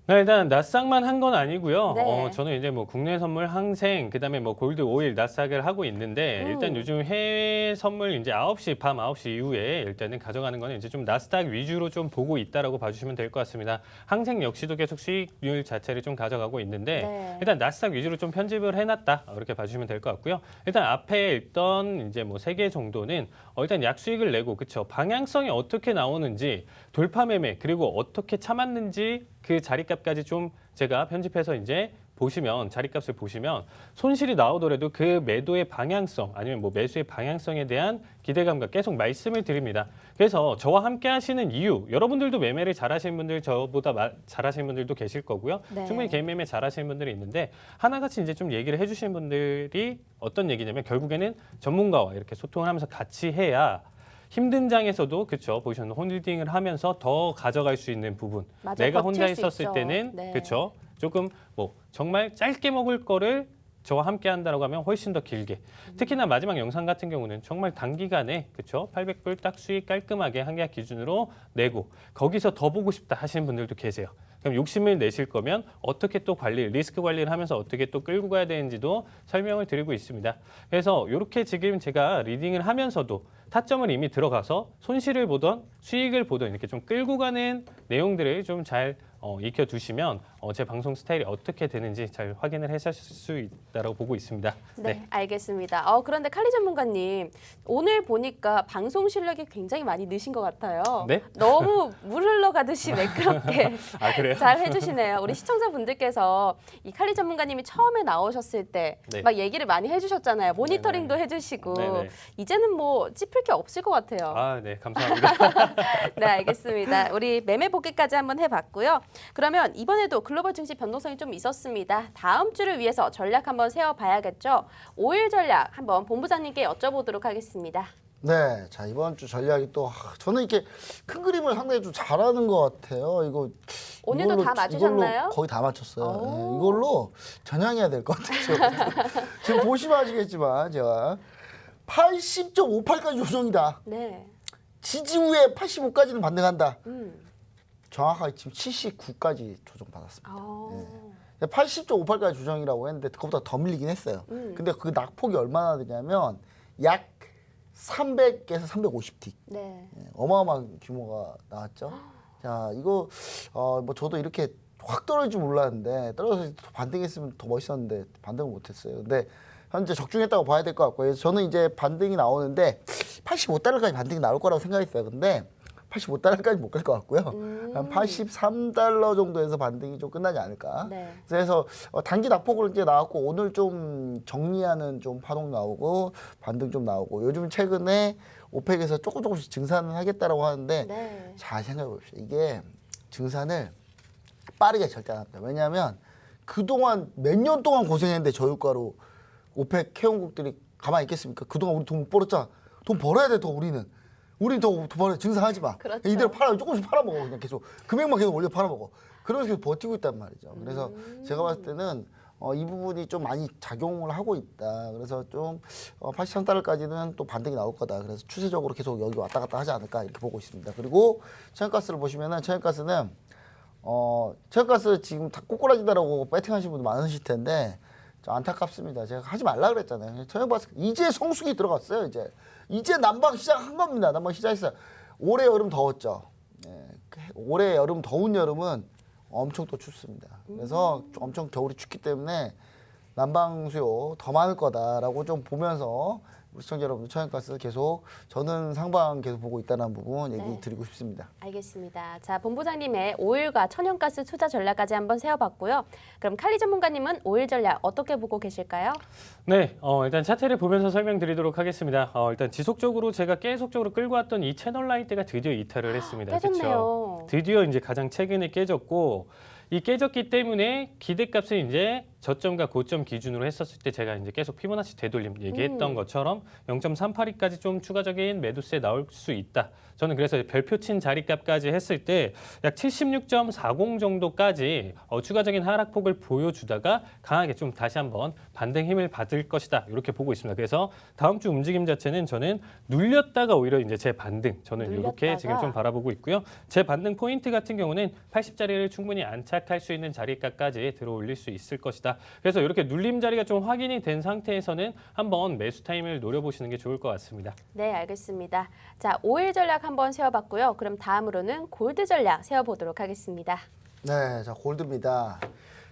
네, 일단 나스닥만 한 건 아니고요. 네. 저는 이제 뭐 국내 선물 항생, 그다음에 뭐 골드 오일 나스닥을 하고 있는데 일단 요즘 해외 선물 이제 밤 9시 이후에 일단은 가져가는 거는 이제 좀 나스닥 위주로 좀 보고 있다라고 봐주시면 될 것 같습니다. 항생 역시도 계속 수익률 자체를 좀 가져가고 있는데 네. 일단 나스닥 위주로 좀 편집을 해놨다 이렇게 봐주시면 될 것 같고요. 일단 앞에 있던 이제 뭐 3개 정도는 일단 약수익을 내고 그쵸, 방향성이 어떻게 나오는지 돌파 매매 그리고 어떻게 참았는지 그 자리값까지 좀 제가 편집해서 이제 보시면 자리값을 보시면 손실이 나오더라도 그 매도의 방향성 아니면 뭐 매수의 방향성에 대한 기대감과 계속 말씀을 드립니다. 그래서 저와 함께 하시는 이유, 여러분들도 매매를 잘하시는 분들 저보다 잘하시는 분들도 계실 거고요. 네. 충분히 개인 매매 잘하시는 분들이 있는데 하나같이 이제 좀 얘기를 해주시는 분들이 어떤 얘기냐면 결국에는 전문가와 이렇게 소통을 하면서 같이 해야 힘든 장에서도 그쵸, 보시면 홀딩을 하면서 더 가져갈 수 있는 부분. 맞아요. 내가 버틸 혼자 수 있었을 있죠. 때는 네. 그쵸, 조금 뭐 정말 짧게 먹을 거를 저와 함께 한다라고 하면 훨씬 더 길게. 특히나 마지막 영상 같은 경우는 정말 단기간에 그렇죠? 800불 딱 수익 깔끔하게 한 계약 기준으로 내고 거기서 더 보고 싶다 하시는 분들도 계세요. 그럼 욕심을 내실 거면 어떻게 또 리스크 관리를 하면서 어떻게 또 끌고 가야 되는지도 설명을 드리고 있습니다. 그래서 이렇게 지금 제가 리딩을 하면서도 타점을 이미 들어가서 손실을 보던 수익을 보던 이렇게 좀 끌고 가는 내용들을 좀 잘 익혀두시면 제 방송 스타일이 어떻게 되는지 잘 확인을 하실 수 있다고 보고 있습니다. 네, 알겠습니다. 그런데 칼리 전문가님, 오늘 보니까 방송 실력이 굉장히 많이 느신 것 같아요. 네? 너무 물 흘러가듯이 매끄럽게 아, 그래요? 잘 해주시네요. 우리 시청자분들께서 이 칼리 전문가님이 처음에 나오셨을 때 네. 막 얘기를 많이 해주셨잖아요. 모니터링도 네네. 해주시고 네네. 이제는 뭐 짚을 게 없을 것 같아요. 아, 네, 감사합니다. 네, 알겠습니다. 우리 매매 복귀까지 한번 해봤고요. 그러면 이번에도 글로벌 증시 변동성이 좀 있었습니다. 다음 주를 위해서 전략 한번 세워봐야겠죠. 5일 전략 한번 본부장님께 여쭤보도록 하겠습니다. 네, 자 이번 주 전략이 또 저는 이렇게 큰 그림을 상당히 좀 잘하는 것 같아요. 오늘도 이걸로- 다 맞추셨나요? 이걸로 거의 다 맞췄어요. 오. 네, 이걸로 전향해야 될 것 같아요. 지금 보시면 아시겠지만 제가 80.58까지 조정이다. 네. 지지 후에 85까지는 반등한다. 음. 정확하게 지금 79까지 조정받았습니다. 아. 80.58까지 조정이라고 했는데 그거보다 더 밀리긴 했어요. 근데 그 낙폭이 얼마나 되냐면 약 300에서 350틱. 네. 어마어마한 규모가 나왔죠. 자, 이거 뭐 저도 이렇게 확 떨어질 줄 몰랐는데 떨어져서 더 반등했으면 더 멋있었는데 반등을 못했어요. 근데 현재 적중했다고 봐야 될 것 같고요. 그래서 저는 이제 반등이 나오는데 85달러까지 반등이 나올 거라고 생각했어요. 근데 85달러까지 못 갈 것 같고요. 한 83달러 정도에서 반등이 좀 끝나지 않을까. 네. 그래서 단기 낙폭으로 이제 나왔고 오늘 좀 정리하는 좀 파동 나오고 반등 좀 나오고 요즘 최근에 오펙에서 조금씩 증산을 하겠다라고 하는데 네. 잘 생각해 봅시다. 이게 증산을 빠르게 절대 안 합니다. 왜냐하면 그동안 몇 년 동안 고생했는데 저유가로 오펙 회원국들이 가만히 있겠습니까? 그동안 우리 돈 못 벌었잖아. 돈 벌어야 돼 더 우리는. 우리 더 벌어 증산하지 마. 그렇죠. 이대로 조금씩 팔아먹어 그냥 계속 금액만 계속 올려 팔아먹어. 그러면서 계속 버티고 있단 말이죠. 그래서 제가 봤을 때는 이 부분이 좀 많이 작용을 하고 있다. 그래서 좀 83달러까지는 또 반등이 나올 거다. 그래서 추세적으로 계속 여기 왔다 갔다 하지 않을까 이렇게 보고 있습니다. 그리고 천연가스를 보시면은 천연가스는 천연가스 지금 다 꼬꾸라지다라고 배팅하시는 분들 많으실 텐데 저 안타깝습니다. 제가 하지 말라 그랬잖아요. 천연가스 이제 성수기 들어갔어요. 이제 난방 시작한 겁니다. 난방 시작했어요. 올해 여름 더웠죠. 예, 올해 여름 더운 여름은 엄청 또 춥습니다. 그래서 엄청 겨울이 춥기 때문에 난방 수요 더 많을 거다라고 좀 보면서 우리 시청자 여러분들 천연가스 계속 저는 상방 계속 보고 있다는 부분 얘기 네. 드리고 싶습니다. 알겠습니다. 자, 본부장님의 오일과 천연가스 투자 전략까지 한번 세워봤고요. 그럼 칼리 전문가님은 오일 전략 어떻게 보고 계실까요? 네, 일단 차트를 보면서 설명드리도록 하겠습니다. 일단 지속적으로 제가 계속적으로 끌고 왔던 이 채널 라인대가 드디어 이탈을 했습니다. 깨졌네요. 그쵸? 드디어 이제 가장 최근에 깨졌고 이 깨졌기 때문에 기대값을 이제 저점과 고점 기준으로 했었을 때 제가 이제 계속 피보나치 되돌림 얘기했던 것처럼 0.382까지 좀 추가적인 매도세 나올 수 있다. 저는 그래서 별표 친 자리값까지 했을 때 약 76.40 정도까지 추가적인 하락폭을 보여주다가 강하게 좀 다시 한번 반등 힘을 받을 것이다. 이렇게 보고 있습니다. 그래서 다음 주 움직임 자체는 저는 눌렸다가 오히려 이제 제 반등 저는 이렇게 눌렸다가. 지금 좀 바라보고 있고요. 제 반등 포인트 같은 경우는 80자리를 충분히 안착할 수 있는 자리값까지 들어올릴 수 있을 것이다. 그래서 이렇게 눌림 자리가 좀 확인이 된 상태에서는 한번 매수 타임을 노려보시는 게 좋을 것 같습니다. 네, 알겠습니다. 자, 오일 전략 한번 세워봤고요. 그럼 다음으로는 골드 전략 세워보도록 하겠습니다. 네, 자 골드입니다.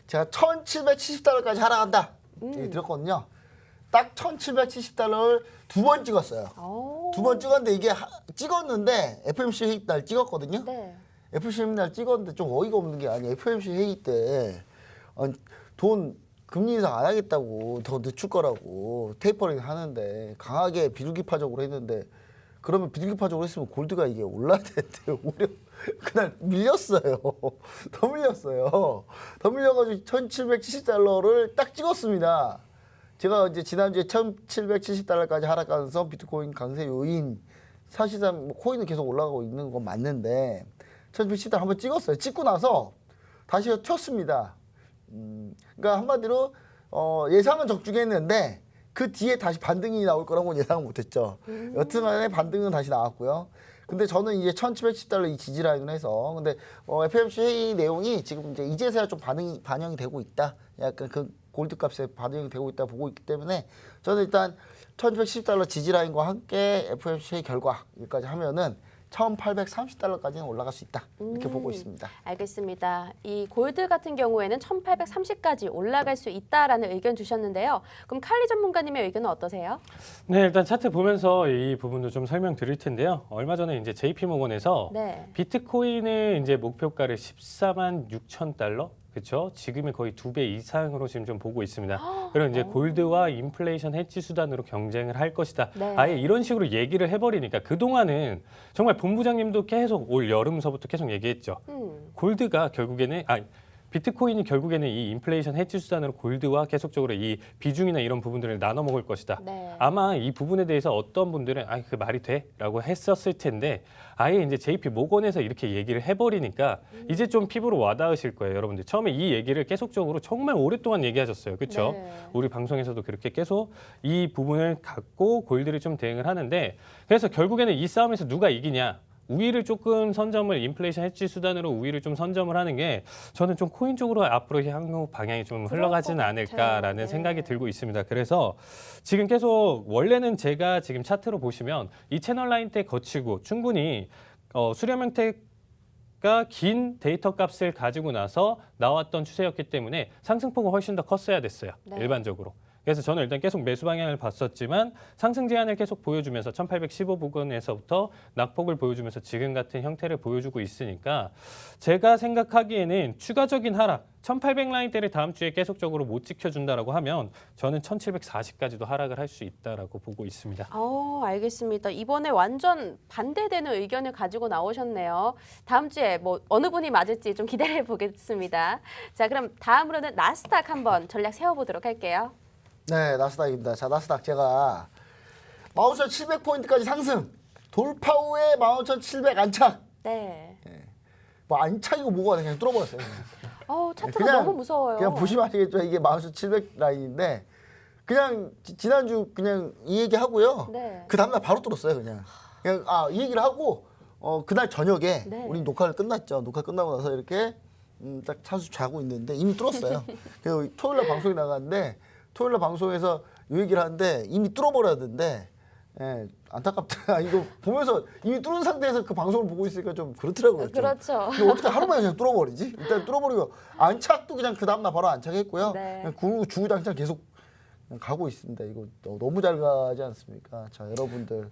제가 1,770달러까지 하락한다 얘기 들었거든요. 딱 1,770달러를 두 번 찍었어요. 오. 두 번 찍었는데 이게 찍었는데 FOMC 회의 날 찍었거든요. 네. FOMC 회의 날 찍었는데 좀 어이가 없는 게 아니 FOMC 회의 때 돈 금리 인상 안 하겠다고 더 늦출 거라고 테이퍼링 하는데 강하게 비둘기파적으로 했는데 그러면 비둘기파적으로 했으면 골드가 이게 올라야 되는데 오히려 그날 밀렸어요. 더 밀렸어요. 더 밀려가지고 1,770달러를 딱 찍었습니다. 제가 이제 지난주에 1,770달러까지 하락하면서 비트코인 강세 요인 사실상 뭐 코인은 계속 올라가고 있는 건 맞는데 1,770달러 한번 찍었어요. 찍고 나서 다시 튀었습니다. 그러니까 한마디로 예상은 적중했는데 그 뒤에 다시 반등이 나올 거라고는 예상을 못했죠. 여튼간에 반등은 다시 나왔고요. 근데 저는 이제 1,710달러 이 지지 라인을 해서 근데 FOMC 회의 내용이 지금 이제 이제서야 좀 반영이 되고 있다. 약간 그 골드 값에 반영이 되고 있다 보고 있기 때문에 저는 일단 1,710달러 지지 라인과 함께 FOMC 회의 결과 여기까지 하면은 1,830달러까지는 올라갈 수 있다. 이렇게 보고 있습니다. 알겠습니다. 이 골드 같은 경우에는 1830까지 올라갈 수 있다라는 의견 주셨는데요. 그럼 칼리 전문가님의 의견은 어떠세요? 네, 일단 차트 보면서 이 부분도 좀 설명드릴 텐데요. 얼마 전에 이제 JP모건에서 네. 비트코인의 이제 목표가를 14만 6천 달러, 그렇죠? 지금의 거의 2배 이상으로 지금 좀 보고 있습니다. 그럼 이제 골드와 인플레이션 해지 수단으로 경쟁을 할 것이다. 네. 아예 이런 식으로 얘기를 해버리니까 그동안은 정말 본부장님도 계속 올 여름서부터 계속 얘기했죠. 골드가 결국에는 비트코인이 결국에는 이 인플레이션 해지 수단으로 골드와 계속적으로 이 비중이나 이런 부분들을 나눠 먹을 것이다. 네. 아마 이 부분에 대해서 어떤 분들은 그 말이 돼?라고 했었을 텐데 아예 이제 JP 모건에서 이렇게 얘기를 해버리니까 이제 좀 피부로 와닿으실 거예요, 여러분들. 처음에 이 얘기를 계속적으로 정말 오랫동안 얘기하셨어요, 그렇죠? 네. 우리 방송에서도 그렇게 계속 이 부분을 갖고 골드를 좀 대응을 하는데 그래서 결국에는 이 싸움에서 누가 이기냐? 우위를 조금 선점을 인플레이션 해지 수단으로 우위를 좀 선점을 하는 게 저는 좀 코인 쪽으로 앞으로 향후 방향이 좀 흘러가지는 않을까라는 네. 생각이 들고 있습니다. 그래서 지금 계속 원래는 제가 지금 차트로 보시면 이 채널 라인 때 거치고 충분히 수렴 형태가 긴 데이터 값을 가지고 나서 나왔던 추세였기 때문에 상승폭은 훨씬 더 컸어야 됐어요. 네. 일반적으로. 그래서 저는 일단 계속 매수 방향을 봤었지만 상승 제한을 계속 보여주면서 1815 부근에서부터 낙폭을 보여주면서 지금 같은 형태를 보여주고 있으니까 제가 생각하기에는 추가적인 하락 1800 라인대를 다음 주에 계속적으로 못 지켜준다라고 하면 저는 1740까지도 하락을 할 수 있다라고 보고 있습니다. 알겠습니다. 이번에 완전 반대되는 의견을 가지고 나오셨네요. 다음 주에 뭐 어느 분이 맞을지 좀 기대해 보겠습니다. 자, 그럼 다음으로는 나스닥 한번 전략 세워보도록 할게요. 네, 나스닥입니다. 자, 나스닥 제가 15,700포인트까지 상승. 돌파 후에 15,700 안착. 네. 뭐 안착이고 뭐가 그냥 뚫어버렸어요. 차트가 그냥- 너무 무서워요. 그냥 보시면 아시겠죠. 이게 15,700 라인인데 그냥 지난주 그냥 이 얘기 하고요. 네. 그 다음날 바로 뚫었어요. 그냥 이 얘기를 하고 그날 저녁에 네. 우리 녹화를 끝났죠. 녹화 끝나고 나서 이렇게 딱 차수 자고 있는데 이미 뚫었어요. 그래서 토요일날 방송이 나갔는데 토요일날 방송에서 이 얘기를 하는데 이미 뚫어버렸는데 안타깝다. 이거 보면서 이미 뚫은 상태에서 그 방송을 보고 있으니까 좀 그렇더라고요. 좀. 그렇죠. 이거 어떻게 하루 만에 그냥 뚫어버리지? 일단 뚫어버리고 안착도 그냥 그 다음날 바로 안착했고요. 네. 그냥 주구장창 계속 그냥 가고 있습니다. 이거 너무 잘 가지 않습니까? 자, 여러분들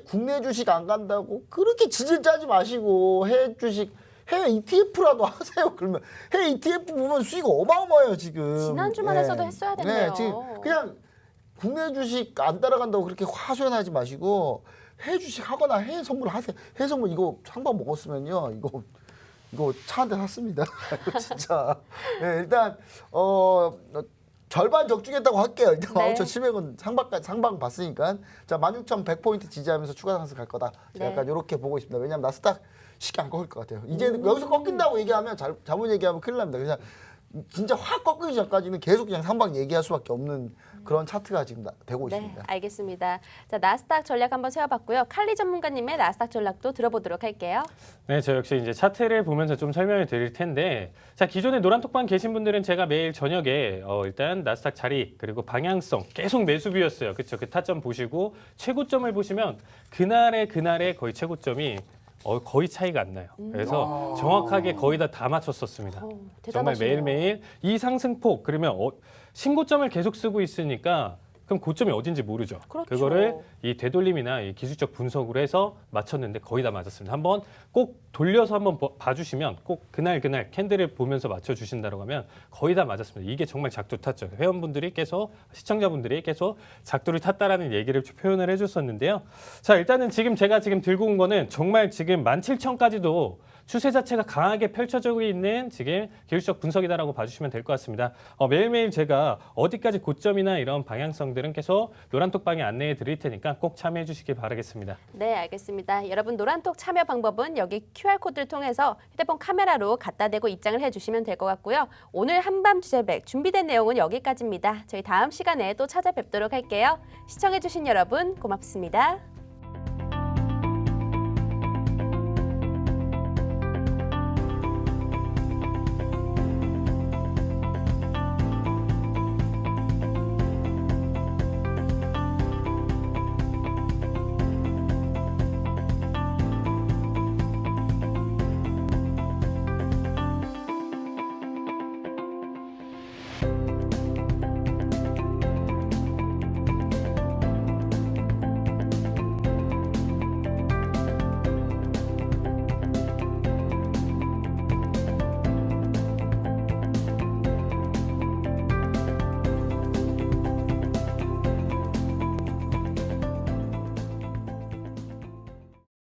국내 주식 안 간다고 그렇게 지질 짜지 마시고 해외 ETF라도 하세요. 그러면 해외 ETF 보면 수익 어마어마해요 지금. 지난주만 해서도 했어야 됐네요. 네, 지금 그냥 국내 주식 안 따라간다고 그렇게 화소연하지 마시고 해외 주식 하거나 해외 선물 하세요. 해외 선물 이거 상방 먹었으면요 이거 차 한 대 샀습니다. 이거 진짜. 네, 일단 절반 적중했다고 할게요. 일단 네. 15,700원 상방 봤으니까 자 16,100포인트 지지하면서 추가 상승 갈 거다. 네. 약간 이렇게 보고 있습니다. 왜냐하면 나스닥 쉽게 안 꺾일 것 같아요. 이제 여기서 꺾인다고 얘기하면 잘못 얘기하면 큰일 납니다. 그냥 진짜 확 꺾이기 전까지는 계속 그냥 상방 얘기할 수밖에 없는 그런 차트가 지금 되고 네, 있습니다. 알겠습니다. 자, 나스닥 전략 한번 세워봤고요. 칼리 전문가님의 나스닥 전략도 들어보도록 할게요. 네, 저 역시 이제 차트를 보면서 좀 설명을 드릴 텐데, 자, 기존에 노란톡방 계신 분들은 제가 매일 저녁에 일단 나스닥 자리 그리고 방향성 계속 매수비였어요. 그렇죠? 그 타점 보시고 최고점을 보시면 그날의 거의 최고점이 거의 차이가 안 나요. 그래서 정확하게 거의 다 맞췄었습니다. 정말 대단하시네요. 매일매일 이 상승폭 그러면 신고점을 계속 쓰고 있으니까 그럼 고점이 어딘지 모르죠. 그렇죠. 그거를 이 되돌림이나 이 기술적 분석으로 해서 맞췄는데 거의 다 맞았습니다. 한번 꼭 돌려서 한번 봐주시면 꼭 그날 캔들을 보면서 맞춰주신다고 하면 거의 다 맞았습니다. 이게 정말 작두 탔죠. 회원분들이 계속 시청자분들이 계속 작두를 탔다라는 얘기를 표현을 해줬었는데요. 자, 일단은 제가 지금 들고 온 거는 정말 지금 17,000까지도 추세 자체가 강하게 펼쳐지고 있는 지금 기술적 분석이다라고 봐주시면 될 것 같습니다. 매일매일 제가 어디까지 고점이나 이런 방향성들은 계속 노란톡방에 안내해 드릴 테니까 꼭 참여해 주시기 바라겠습니다. 네, 알겠습니다. 여러분 노란톡 참여 방법은 여기 QR코드를 통해서 휴대폰 카메라로 갖다 대고 입장을 해주시면 될 것 같고요. 오늘 한밤 주제백 준비된 내용은 여기까지입니다. 저희 다음 시간에 또 찾아뵙도록 할게요. 시청해주신 여러분 고맙습니다.